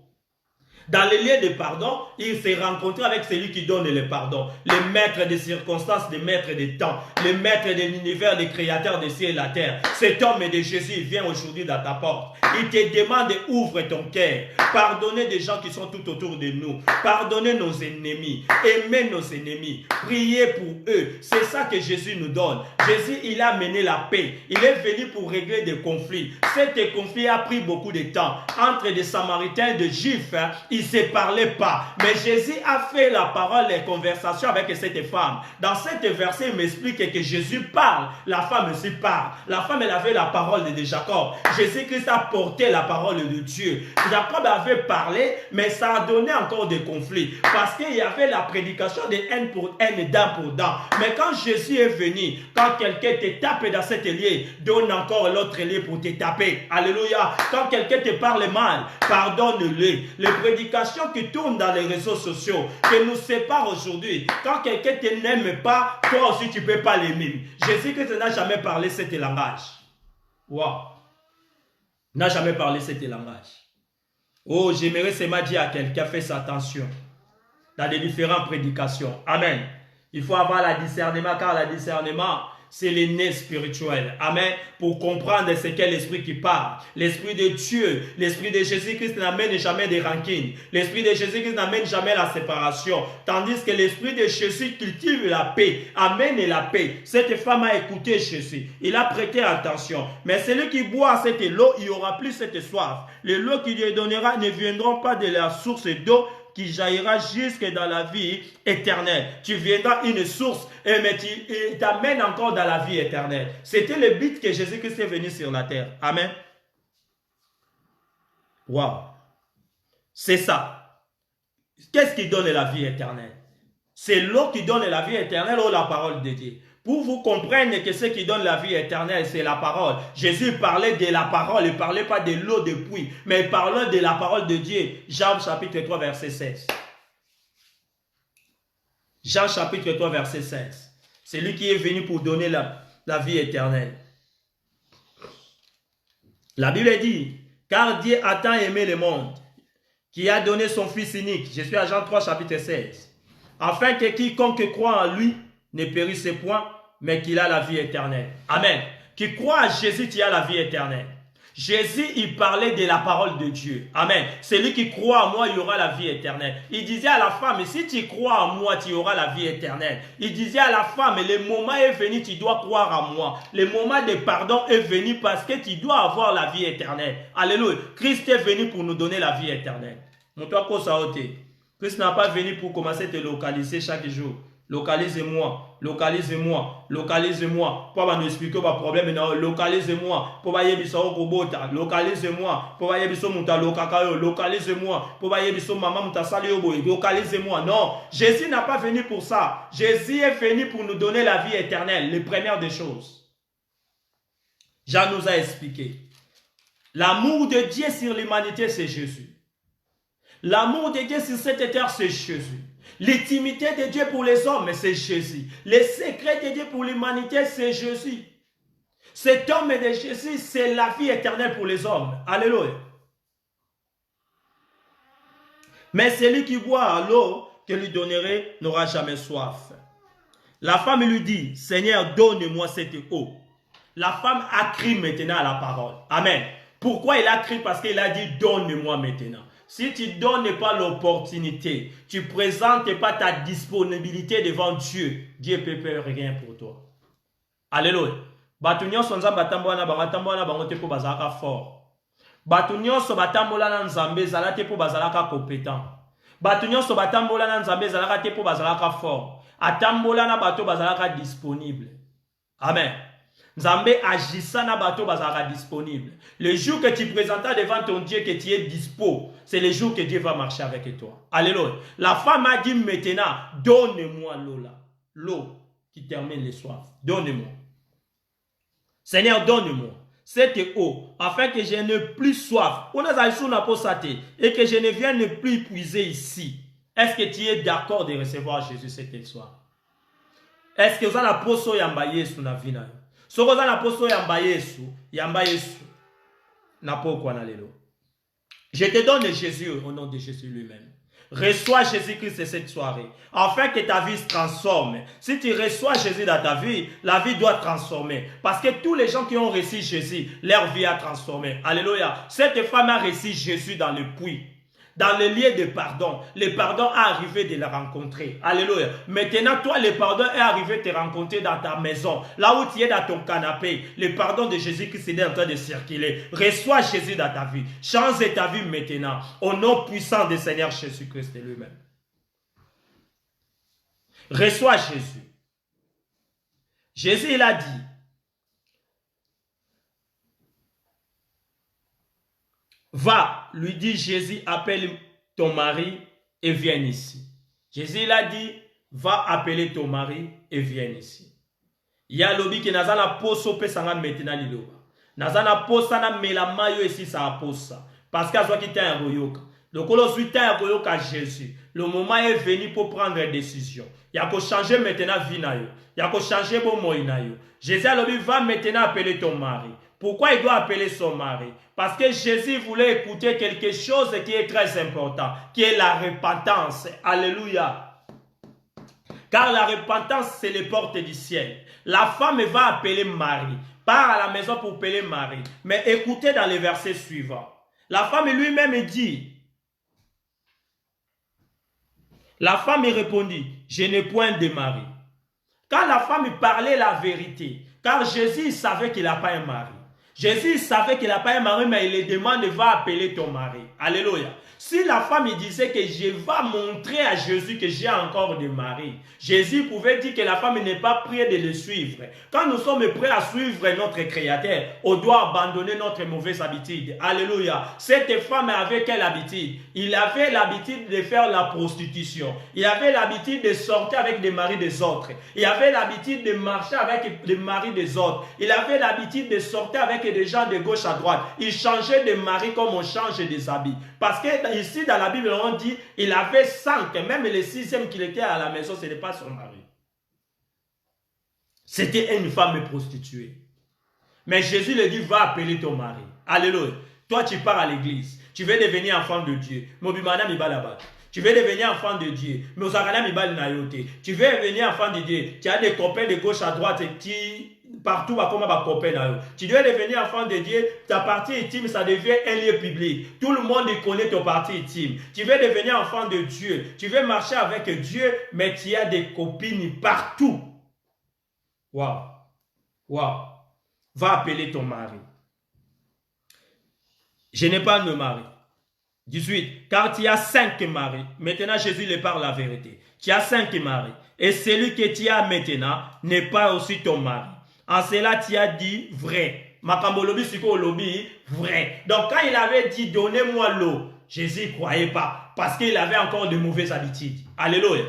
Dans les lieux de pardon, il s'est rencontré avec celui qui donne le pardon. Le maître des circonstances, le maître des temps, le maître de l'univers, le créateur des cieux et la terre. Cet homme de Jésus vient aujourd'hui dans ta porte. Il te demande ouvre ton cœur. Pardonnez des gens qui sont tout autour de nous. Pardonnez nos ennemis. Aimez nos ennemis. Priez pour eux. C'est ça que Jésus nous donne. Jésus, il a mené la paix. Il est venu pour régler des conflits. Cet conflit a pris beaucoup de temps. Entre des Samaritains et des Juifs, ils ne se parlaient pas. Mais Jésus a fait la parole et conversation avec cette femme. Dans cet verset, il m'explique que Jésus parle. La femme aussi parle. La femme, elle avait la parole de Jacob. Jésus-Christ a porté la parole de Dieu. Jacob avait parlé, mais ça a donné encore des conflits. Parce qu'il y avait la prédication de haine pour haine, dent pour dent. Mais quand Jésus est venu, quand quelqu'un te tape dans cette lieu, donne encore l'autre lieu pour te taper. Alléluia. Quand quelqu'un te parle mal, pardonne-le. Les prédications qui tournent dans les réseaux sociaux, qui nous séparent aujourd'hui, quand quelqu'un ne t'aime pas, toi aussi tu ne peux pas l'aimer. Jésus-Christ n'a jamais parlé cet langage. Wow. N'a jamais parlé cet langage. Oh, j'aimerais seulement dire à quelqu'un, fais attention dans les différentes prédications. Amen. Il faut avoir le discernement, car le discernement, c'est le nez spirituel. Amen. Pour comprendre ce qu'est l'esprit qui parle. L'esprit de Dieu, l'esprit de Jésus-Christ n'amène jamais de rancune. L'esprit de Jésus-Christ n'amène jamais la séparation. Tandis que l'esprit de Jésus cultive la paix, amène la paix. Cette femme a écouté Jésus. Il a prêté attention. Mais celui qui boit cette eau, il n'y aura plus cette soif. Les eaux qu'il lui donnera ne viendront pas de la source d'eau qui jaillira jusque dans la vie éternelle. Tu viendras une source, mais il t'amène encore dans la vie éternelle. C'était le but que Jésus-Christ est venu sur la terre. Amen. Wow. C'est ça. Qu'est-ce qui donne la vie éternelle? C'est l'eau qui donne la vie éternelle ou la parole de Dieu? Pour vous comprendre que ce qui donne la vie éternelle, c'est la parole. Jésus parlait de la parole, il ne parlait pas de l'eau de puits, mais il parlait de la parole de Dieu. Jean chapitre 3, verset 16. Jean chapitre 3, verset 16. C'est lui qui est venu pour donner la vie éternelle. La Bible dit, car Dieu a tant aimé le monde, qui a donné son Fils unique. Je suis à Jean 3, chapitre 16. Afin que quiconque croit en lui ne périsse point, mais qu'il a la vie éternelle. Amen. Qui croit à Jésus, tu as la vie éternelle. Jésus, il parlait de la parole de Dieu. Amen. Celui qui croit en moi, il aura la vie éternelle. Il disait à la femme, si tu crois en moi, tu auras la vie éternelle. Il disait à la femme, le moment est venu, tu dois croire en moi. Le moment de pardon est venu parce que tu dois avoir la vie éternelle. Alléluia. Christ est venu pour nous donner la vie éternelle. Christ n'a pas venu pour commencer à te localiser chaque jour. Localise-moi, localise-moi, localise-moi. Pour nous expliquer pas problème, non, localise-moi. Pour bailler biso robota, localise-moi. Pour bailler biso muta lokakayo, localise-moi. Pour bailler biso maman muta sali oboy, localise-moi. Non, Jésus n'a pas venu pour ça. Jésus est venu pour nous donner la vie éternelle, les premières des choses. Jean nous a expliqué. L'amour de Dieu sur l'humanité, c'est Jésus. L'amour de Dieu sur cette terre, c'est Jésus. L'intimité de Dieu pour les hommes, c'est Jésus. Les secrets de Dieu pour l'humanité, c'est Jésus. Cet homme de Jésus, c'est la vie éternelle pour les hommes. Alléluia. Mais celui qui boit l'eau que lui donnerai n'aura jamais soif. La femme lui dit, Seigneur, donne-moi cette eau. La femme a crié maintenant à la parole. Amen. Pourquoi il a crié? Parce qu'il a dit, donne-moi maintenant. Si tu ne donnes pas l'opportunité, tu ne présentes pas ta disponibilité devant Dieu, Dieu ne peut faire rien pour toi. Alléluia. Batunyo sonza batambola na bangote po bazalaka fort. Batunyo so batambola na nzambe zalate po bazalaka compétent. Batunyo so batambola na nzambe zalaka te po bazalaka fort. Atambola na bato bazalaka disponible. Amen. Nzambe agissa na bato bazalaka disponible. Le jour que tu présentas devant ton Dieu que tu es dispo, c'est le jour que Dieu va marcher avec toi. Alléluia. La femme a dit maintenant, donne-moi l'eau là. L'eau qui termine les soifs. Donne-moi. Seigneur, donne-moi cette eau, afin que je n'ai plus soif. Et que je ne vienne plus puiser ici. Est-ce que tu es d'accord de recevoir Jésus cette soir? Est-ce que vous avez la poso yamba Yesu na vina? Si vous avez la poso yamba Yesu na pokwa na lelo. Je te donne Jésus au nom de Jésus lui-même. Reçois Jésus-Christ cette soirée, afin que ta vie se transforme. Si tu reçois Jésus dans ta vie, la vie doit transformer. Parce que tous les gens qui ont reçu Jésus, leur vie a transformé. Alléluia. Cette femme a reçu Jésus dans le puits. Dans le lieu de pardon, le pardon est arrivé de la rencontrer. Alléluia. Maintenant, toi, le pardon est arrivé de te rencontrer dans ta maison. Là où tu es dans ton canapé, le pardon de Jésus-Christ est en train de circuler. Reçois Jésus dans ta vie. Change ta vie maintenant. Au nom puissant du Seigneur Jésus-Christ lui-même. Reçois Jésus. Jésus, il a dit, va, lui dit Jésus, appelle ton mari et viens ici. Jésus il a dit, va appeler ton mari et viens ici. Il y a l'obi qui n'a pas poso pe sanga maintenant liloba. N'a pas posa na melama yo ici ça posa. Parce qu'à soit qui t'a un royoka. Le colo suite un royoka Jésus. Le moment est venu pour prendre une décision. Il y a qu'à changer maintenant vie na yo. Il y a qu'à changer bon moi na yo. Jésus a l'obi va maintenant appeler ton mari. Pourquoi il doit appeler son mari? Parce que Jésus voulait écouter quelque chose qui est très important, qui est la repentance. Alléluia. Car la repentance, c'est les portes du ciel. La femme va appeler Marie. Part à la maison pour appeler Marie. Mais écoutez dans les versets suivants. La femme lui-même dit, la femme répondit, je n'ai point de mari. Quand la femme parlait la vérité, car Jésus savait qu'il n'a pas un mari. Jésus savait qu'il n'a pas un mari, mais il lui demande, va appeler ton mari. Alléluia. Si la femme disait que je vais montrer à Jésus que j'ai encore de mari, Jésus pouvait dire que la femme n'est pas prête de le suivre. Quand nous sommes prêts à suivre notre Créateur, on doit abandonner notre mauvaise habitude. Alléluia. Cette femme avait quelle habitude? Il avait l'habitude de faire la prostitution. Il avait l'habitude de sortir avec des maris des autres. Il avait l'habitude de marcher avec les maris des autres. Il avait l'habitude de sortir avec des gens de gauche à droite. Il changeait de mari comme on change des habits. Parce que ici dans la Bible on dit il avait 5, même le 6e qu'il était à la maison, ce n'est pas son mari. C'était une femme prostituée. Mais Jésus lui dit va appeler ton mari. Alléluia. Toi tu pars à l'église. Tu veux devenir enfant de Dieu. Tu veux devenir enfant de Dieu. Tu veux devenir enfant de Dieu. Tu as des copains de gauche à droite qui partout comme un copain. Tu dois devenir enfant de Dieu. Ta partie intime, ça devient un lieu public. Tout le monde connaît ton partie intime. Tu veux devenir enfant de Dieu. Tu veux marcher avec Dieu, mais tu as des copines partout. Waouh. Waouh. Va appeler ton mari. Je n'ai pas de mari. 18. Car tu as 5 maris. Maintenant, Jésus lui parle la vérité. Tu as 5 maris. Et celui que tu as maintenant n'est pas aussi ton mari. En cela, tu as dit vrai. Makambolobi, siko lobi, vrai. Donc, quand il avait dit donnez-moi l'eau, Jésus ne croyait pas. Parce qu'il avait encore de mauvaises habitudes. Alléluia.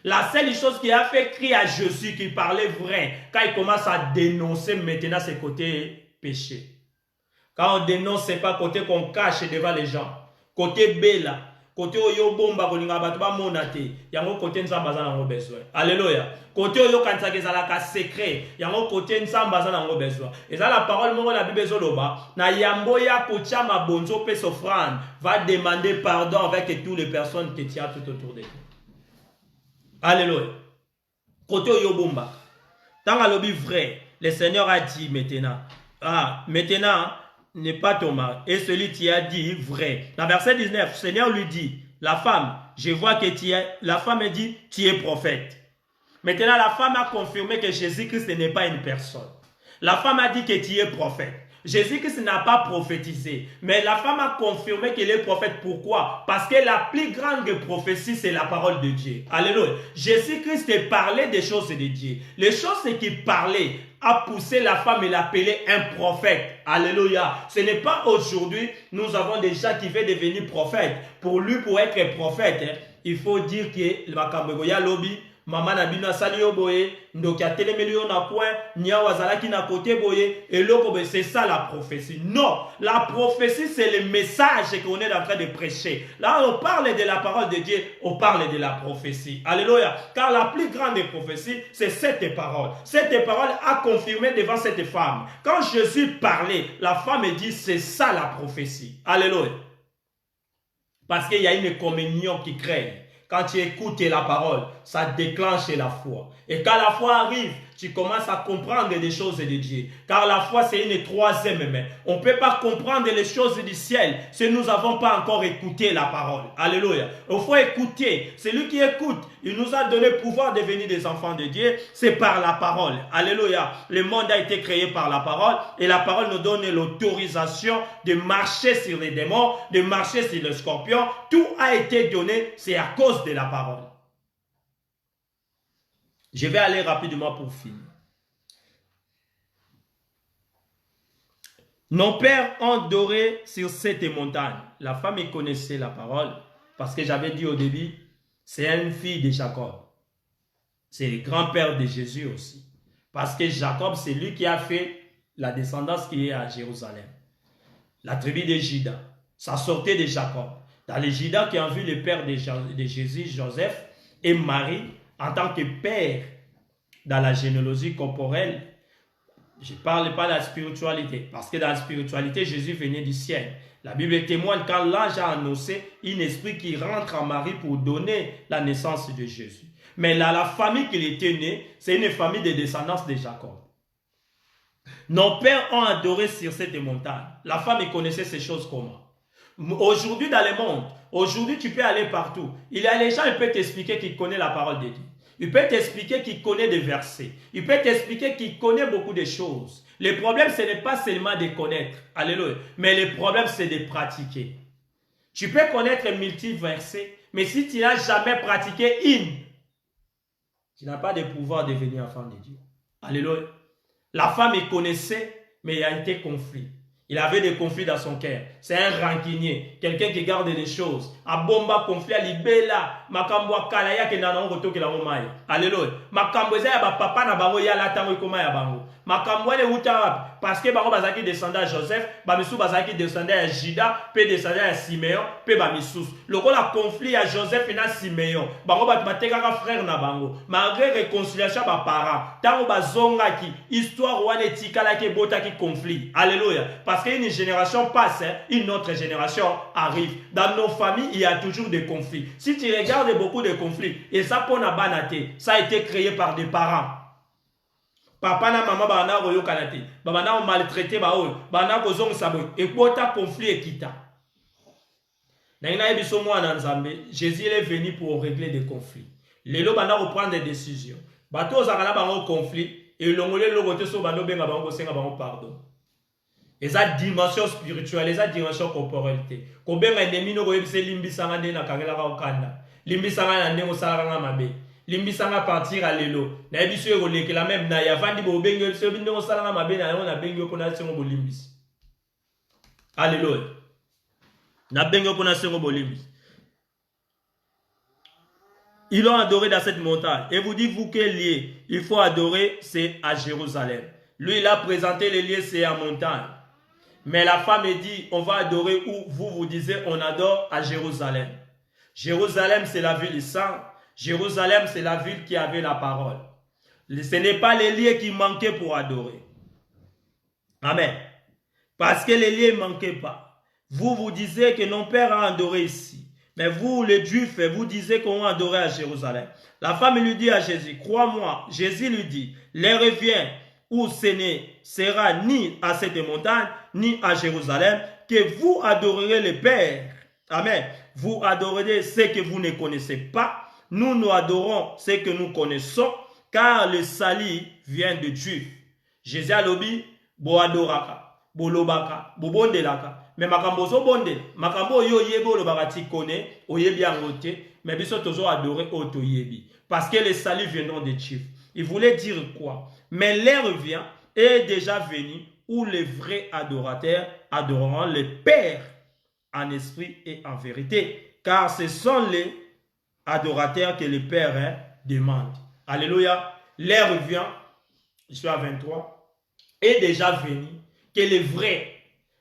La seule chose qui a fait crier à Jésus qu'il parlait vrai, quand il commence à dénoncer maintenant ses côtés péchés. Quand on dénonce, ce n'est pas côté qu'on cache devant les gens. Côté bela. Côté oyo bomba kolinga batu ba monate yango côté nzamba za nango besoin. Alléluia. Côté oyo kanisa kezala ka secret yango côté nzamba za nango besoin. Et ça la parole mongo la Bible zoloba na yambo ya kotia mabonzo pe s'offrande va demander pardon avec toutes les personnes qui tiennent tout autour de toi. Alléluia. Côté oyo bomba. Tant alobi vrai le Seigneur a dit maintenant, maintenant, n'est pas ton mari. Et celui qui a dit vrai. Dans verset 19, le Seigneur lui dit, la femme, je vois que tu es, la femme dit, tu es prophète. Maintenant, la femme a confirmé que Jésus-Christ n'est pas une personne. La femme a dit que tu es prophète. Jésus-Christ n'a pas prophétisé, mais la femme a confirmé qu'il est prophète. Pourquoi? Parce que la plus grande prophétie, c'est la parole de Dieu. Alléluia. Jésus-Christ parlait des choses de Dieu. Les choses qu'il parlait a poussé la femme et l'appeler un prophète. Alléluia. Ce n'est pas aujourd'hui, nous avons des gens qui veulent devenir prophètes. Pour lui, pour être prophète, il faut dire que le lobby. Maman nabina sali yo boye, ndoki a telemeli yo na point, nia wazalaki na côté boye, et l'autre, c'est ça la prophétie. Non, la prophétie c'est le message qu'on est en train de prêcher. Là on parle de la parole de Dieu, on parle de la prophétie. Alléluia. Car la plus grande prophétie, c'est cette parole. Cette parole a confirmé devant cette femme. Quand Jésus parlait, la femme dit c'est ça la prophétie. Alléluia. Parce qu'il y a une communion qui crée. Quand tu écoutes la parole, ça déclenche la foi. Et quand la foi arrive, tu commences à comprendre des choses de Dieu. Car la foi, c'est une troisième main. On ne peut pas comprendre les choses du ciel si nous n'avons pas encore écouté la parole. Alléluia. Il faut écouter. Celui qui écoute, il nous a donné le pouvoir de devenir des enfants de Dieu. C'est par la parole. Alléluia. Le monde a été créé par la parole. Et la parole nous donne l'autorisation de marcher sur les démons, de marcher sur les scorpions. Tout a été donné, c'est à cause de la parole. Je vais aller rapidement pour finir. Nos pères ont adoré sur cette montagne. La femme connaissait la parole parce que j'avais dit au début, c'est une fille de Jacob. C'est le grand-père de Jésus aussi. Parce que Jacob, c'est lui qui a fait la descendance qui est à Jérusalem. La tribu de Juda. Ça sortait de Jacob. Dans les Judas qui ont vu le père de Jésus, Joseph, et Marie, en tant que père dans la généalogie corporelle, je ne parle pas de la spiritualité, parce que dans la spiritualité, Jésus venait du ciel. La Bible témoigne quand l'ange a annoncé un esprit qui rentre en Marie pour donner la naissance de Jésus. Mais là, la famille qu'il était né, c'est une famille de descendance de Jacob. Nos pères ont adoré sur cette montagne. La femme connaissait ces choses comment? Aujourd'hui dans le monde, aujourd'hui tu peux aller partout. Il y a les gens, ils peuvent t'expliquer qu'ils connaissent la parole de Dieu. Il peut t'expliquer qu'il connaît des versets. Il peut t'expliquer qu'il connaît beaucoup de choses. Le problème, ce n'est pas seulement de connaître. Alléluia. Mais le problème, c'est de pratiquer. Tu peux connaître multi-versets, mais si tu n'as jamais pratiqué une, tu n'as pas de pouvoir de devenir enfant de Dieu. Alléluia. La femme, il connaissait, mais il y a été conflit. Il avait des conflits dans son cœur. C'est un rancunier. Quelqu'un qui garde des choses. A bomba conflit à libela. Makambo kalaya ke nana ngoto ke la momai. Alléluia. Makambo za ya ba papa na bango ya la tango ikoma ya bango. Makambo le uta parce que bango bazaki descendant à Joseph, ba misu bazaki descendant à Juda, pe descendant à Simeon, pe ba misus. Lokola conflit à Joseph et na Simeon. Bango ba bateka ka frère na bango. Malgré réconciliation ba parents, tango bazonga ki histoire wane tikala ke bota ki conflit. Alléluia. Parce qu'une génération passe, une autre génération arrive. Dans nos familles, il y a toujours des conflits. Si tu regardes beaucoup de conflits, et ça pour na banate, ça a été créé par des parents. Papa na maman bana royo kanate, bana maltraité ba o, bana kozong sabo, et bota conflit et kita. Naina ebiso mwana nzambe, Jésus est venu pour régler des conflits. Lelo bana reprendre des décisions. Bato zakala bango conflit et longole logote so bano benga bango senga bango pardon. Et ça dimension spirituelle, et ça dimension corporalité. Kobenga ennemi no koyebise limbisanga nde na kangela ka okanda. Limbisanga na ndengo salanga mabe. Limbisanga partir à lelo. Na ebiso eko lekela même na ya vandi bo bengo so ndengo salanga mabe na na bengo pona sengo bo limbisi. Alléluia. Na bengo pona sengo bo limbisi. Ils l'ont adoré dans cette montagne. Et vous dites vous quel lieu il faut adorer, c'est à Jérusalem. Lui il a présenté les lieux, c'est à montagne. Mais la femme dit, on va adorer où vous disiez, on adore à Jérusalem. Jérusalem, c'est la ville sainte. Jérusalem, c'est la ville qui avait la parole. Ce n'est pas les lieux qui manquaient pour adorer. Amen. Parce que les lieux ne manquaient pas. Vous disiez que nos pères ont adoré ici. Mais vous, les Juifs, vous disiez qu'on va adorer à Jérusalem. La femme lui dit à Jésus, crois-moi. Jésus lui dit, l'heure vient où ce ne sera ni à cette montagne, ni à Jérusalem, que vous adorerez le Père. Amen. Vous adorerez ce que vous ne connaissez pas. Nous adorons ce que nous connaissons, car le salut vient de Dieu. Jésus a lobi, bo adoraka, bo lobaka, bo bondelaka. Mais makambo zo bonde, makambo yo yebo lobaka ti kone, oyebi angote, mais biso tozo adorer oto yebi. Parce que le salut viendront de Dieu. Il voulait dire quoi? Mais l'heure vient, et est déjà venu, où les vrais adorateurs adoreront le Père en esprit et en vérité. Car ce sont les adorateurs que le Père demande. Alléluia. L'heure vient, je suis à 23, est déjà venu, que les vrais.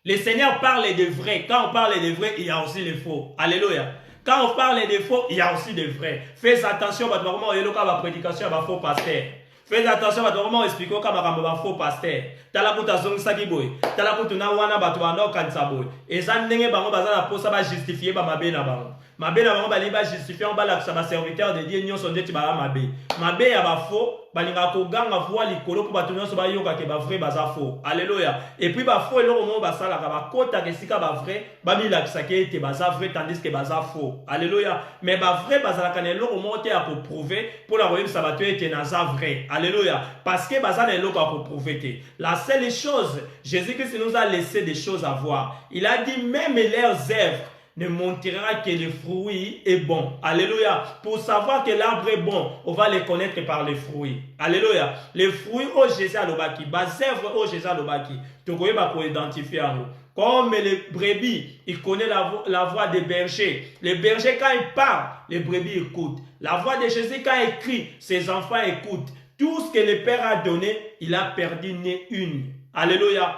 Le Seigneur parle des vrais. Quand on parle des vrais, il y a aussi les faux. Alléluia. Quand on parle des faux, il y a aussi des vrais. Faites attention, normalement, il y a une prédication à faux pasteur. Faites attention, normalement, expliquons comme un faux pasteur. Talakuta zong sakiboy. Talakuta na wana batuano kansaboy. Et ça n'engage pas bazala pour ça va justifier ba mabena bango. Mabena bango bali ba justifier on ba la ça serviteur de Dieu nyon son Dieu ti ba mabe. Mabe ya ba faux. Balinga ko ganga voix likolo pour batuno so ba yoka ke ba vrai baza faux. Alléluia. Et puis ba faux eloko mo ba sala ka ba kota ke sika ba vrai ba mi la kisake te baza vrai tandis que baza faux. Alléluia. Mais ba vrai bazala ka eloko mo te pour prouver pour la royaume sabato était naza vrai. Alléluia. Parce que bazala eloko pour prouver. La seule chose, Jésus-Christ nous a laissé des choses à voir. Il a dit même leurs œuvres ne montrera que le fruit est bon. Alléluia. Pour savoir que l'arbre est bon, on va les connaître par les fruits. Alléluia. Les fruits au Jésus alobaki, bas œuvres au Jésus alobaki. Tu connais pas pour identifier en nous. Comme les brebis, ils connaissent la voix des bergers. Les bergers, quand ils parlent, les brebis écoutent. La voix de Jésus, quand il crie, ses enfants écoutent. Tout ce que le Père a donné, il a perdu ni une. Alléluia.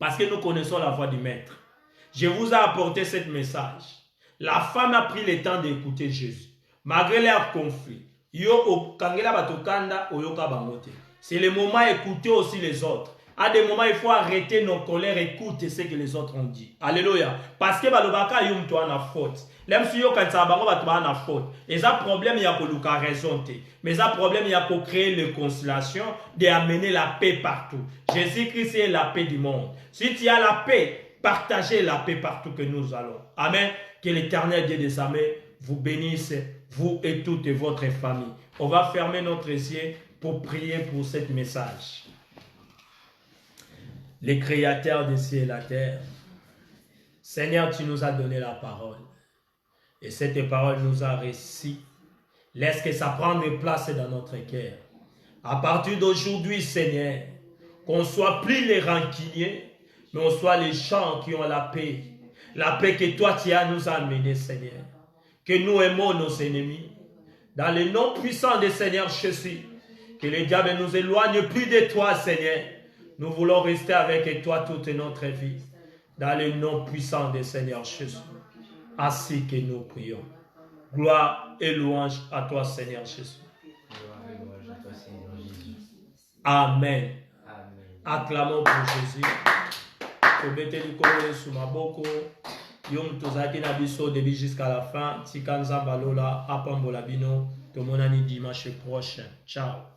Parce que nous connaissons la voix du Maître. Je vous ai apporté ce message. La femme a pris le temps d'écouter Jésus. Malgré leur conflit. C'est le moment d'écouter aussi les autres. À des moments, il faut arrêter nos colères, écouter ce que les autres ont dit. Alléluia. Parce que balobaka yum to ana faute. Même si yo quand ça bango ba to ana faute. Et ça problème il y a ko luka raison te. Mais ça problème il y a ko créer les conciliations, d'amener la paix partout. Jésus-Christ est la paix du monde. Si tu as la paix, partagez la paix partout que nous allons. Amen. Que l'Éternel Dieu des armées vous bénisse, vous et toute votre famille. On va fermer notre yeux pour prier pour ce message. Les créateurs des cieux et la terre, Seigneur, tu nous as donné la parole. Et cette parole nous a réussi. Laisse que ça prenne place dans notre cœur. À partir d'aujourd'hui, Seigneur, qu'on ne soit plus les rancuniers, mais on soit les gens qui ont la paix. La paix que toi, tu as nous amené, Seigneur. Que nous aimons nos ennemis. Dans le nom puissant du Seigneur Jésus, que le diable ne nous éloigne plus de toi, Seigneur. Nous voulons rester avec toi toute notre vie. Dans le nom puissant du Seigneur Jésus. Ainsi que nous prions. Gloire et louange à toi, Seigneur Jésus. Amen. Acclamons pour Jésus. Mettez-le sous ma boko. Yom tozaki na biso début jusqu'à la fin. Tikanza balola apambola bino. Tomonani dimanche prochain. Ciao.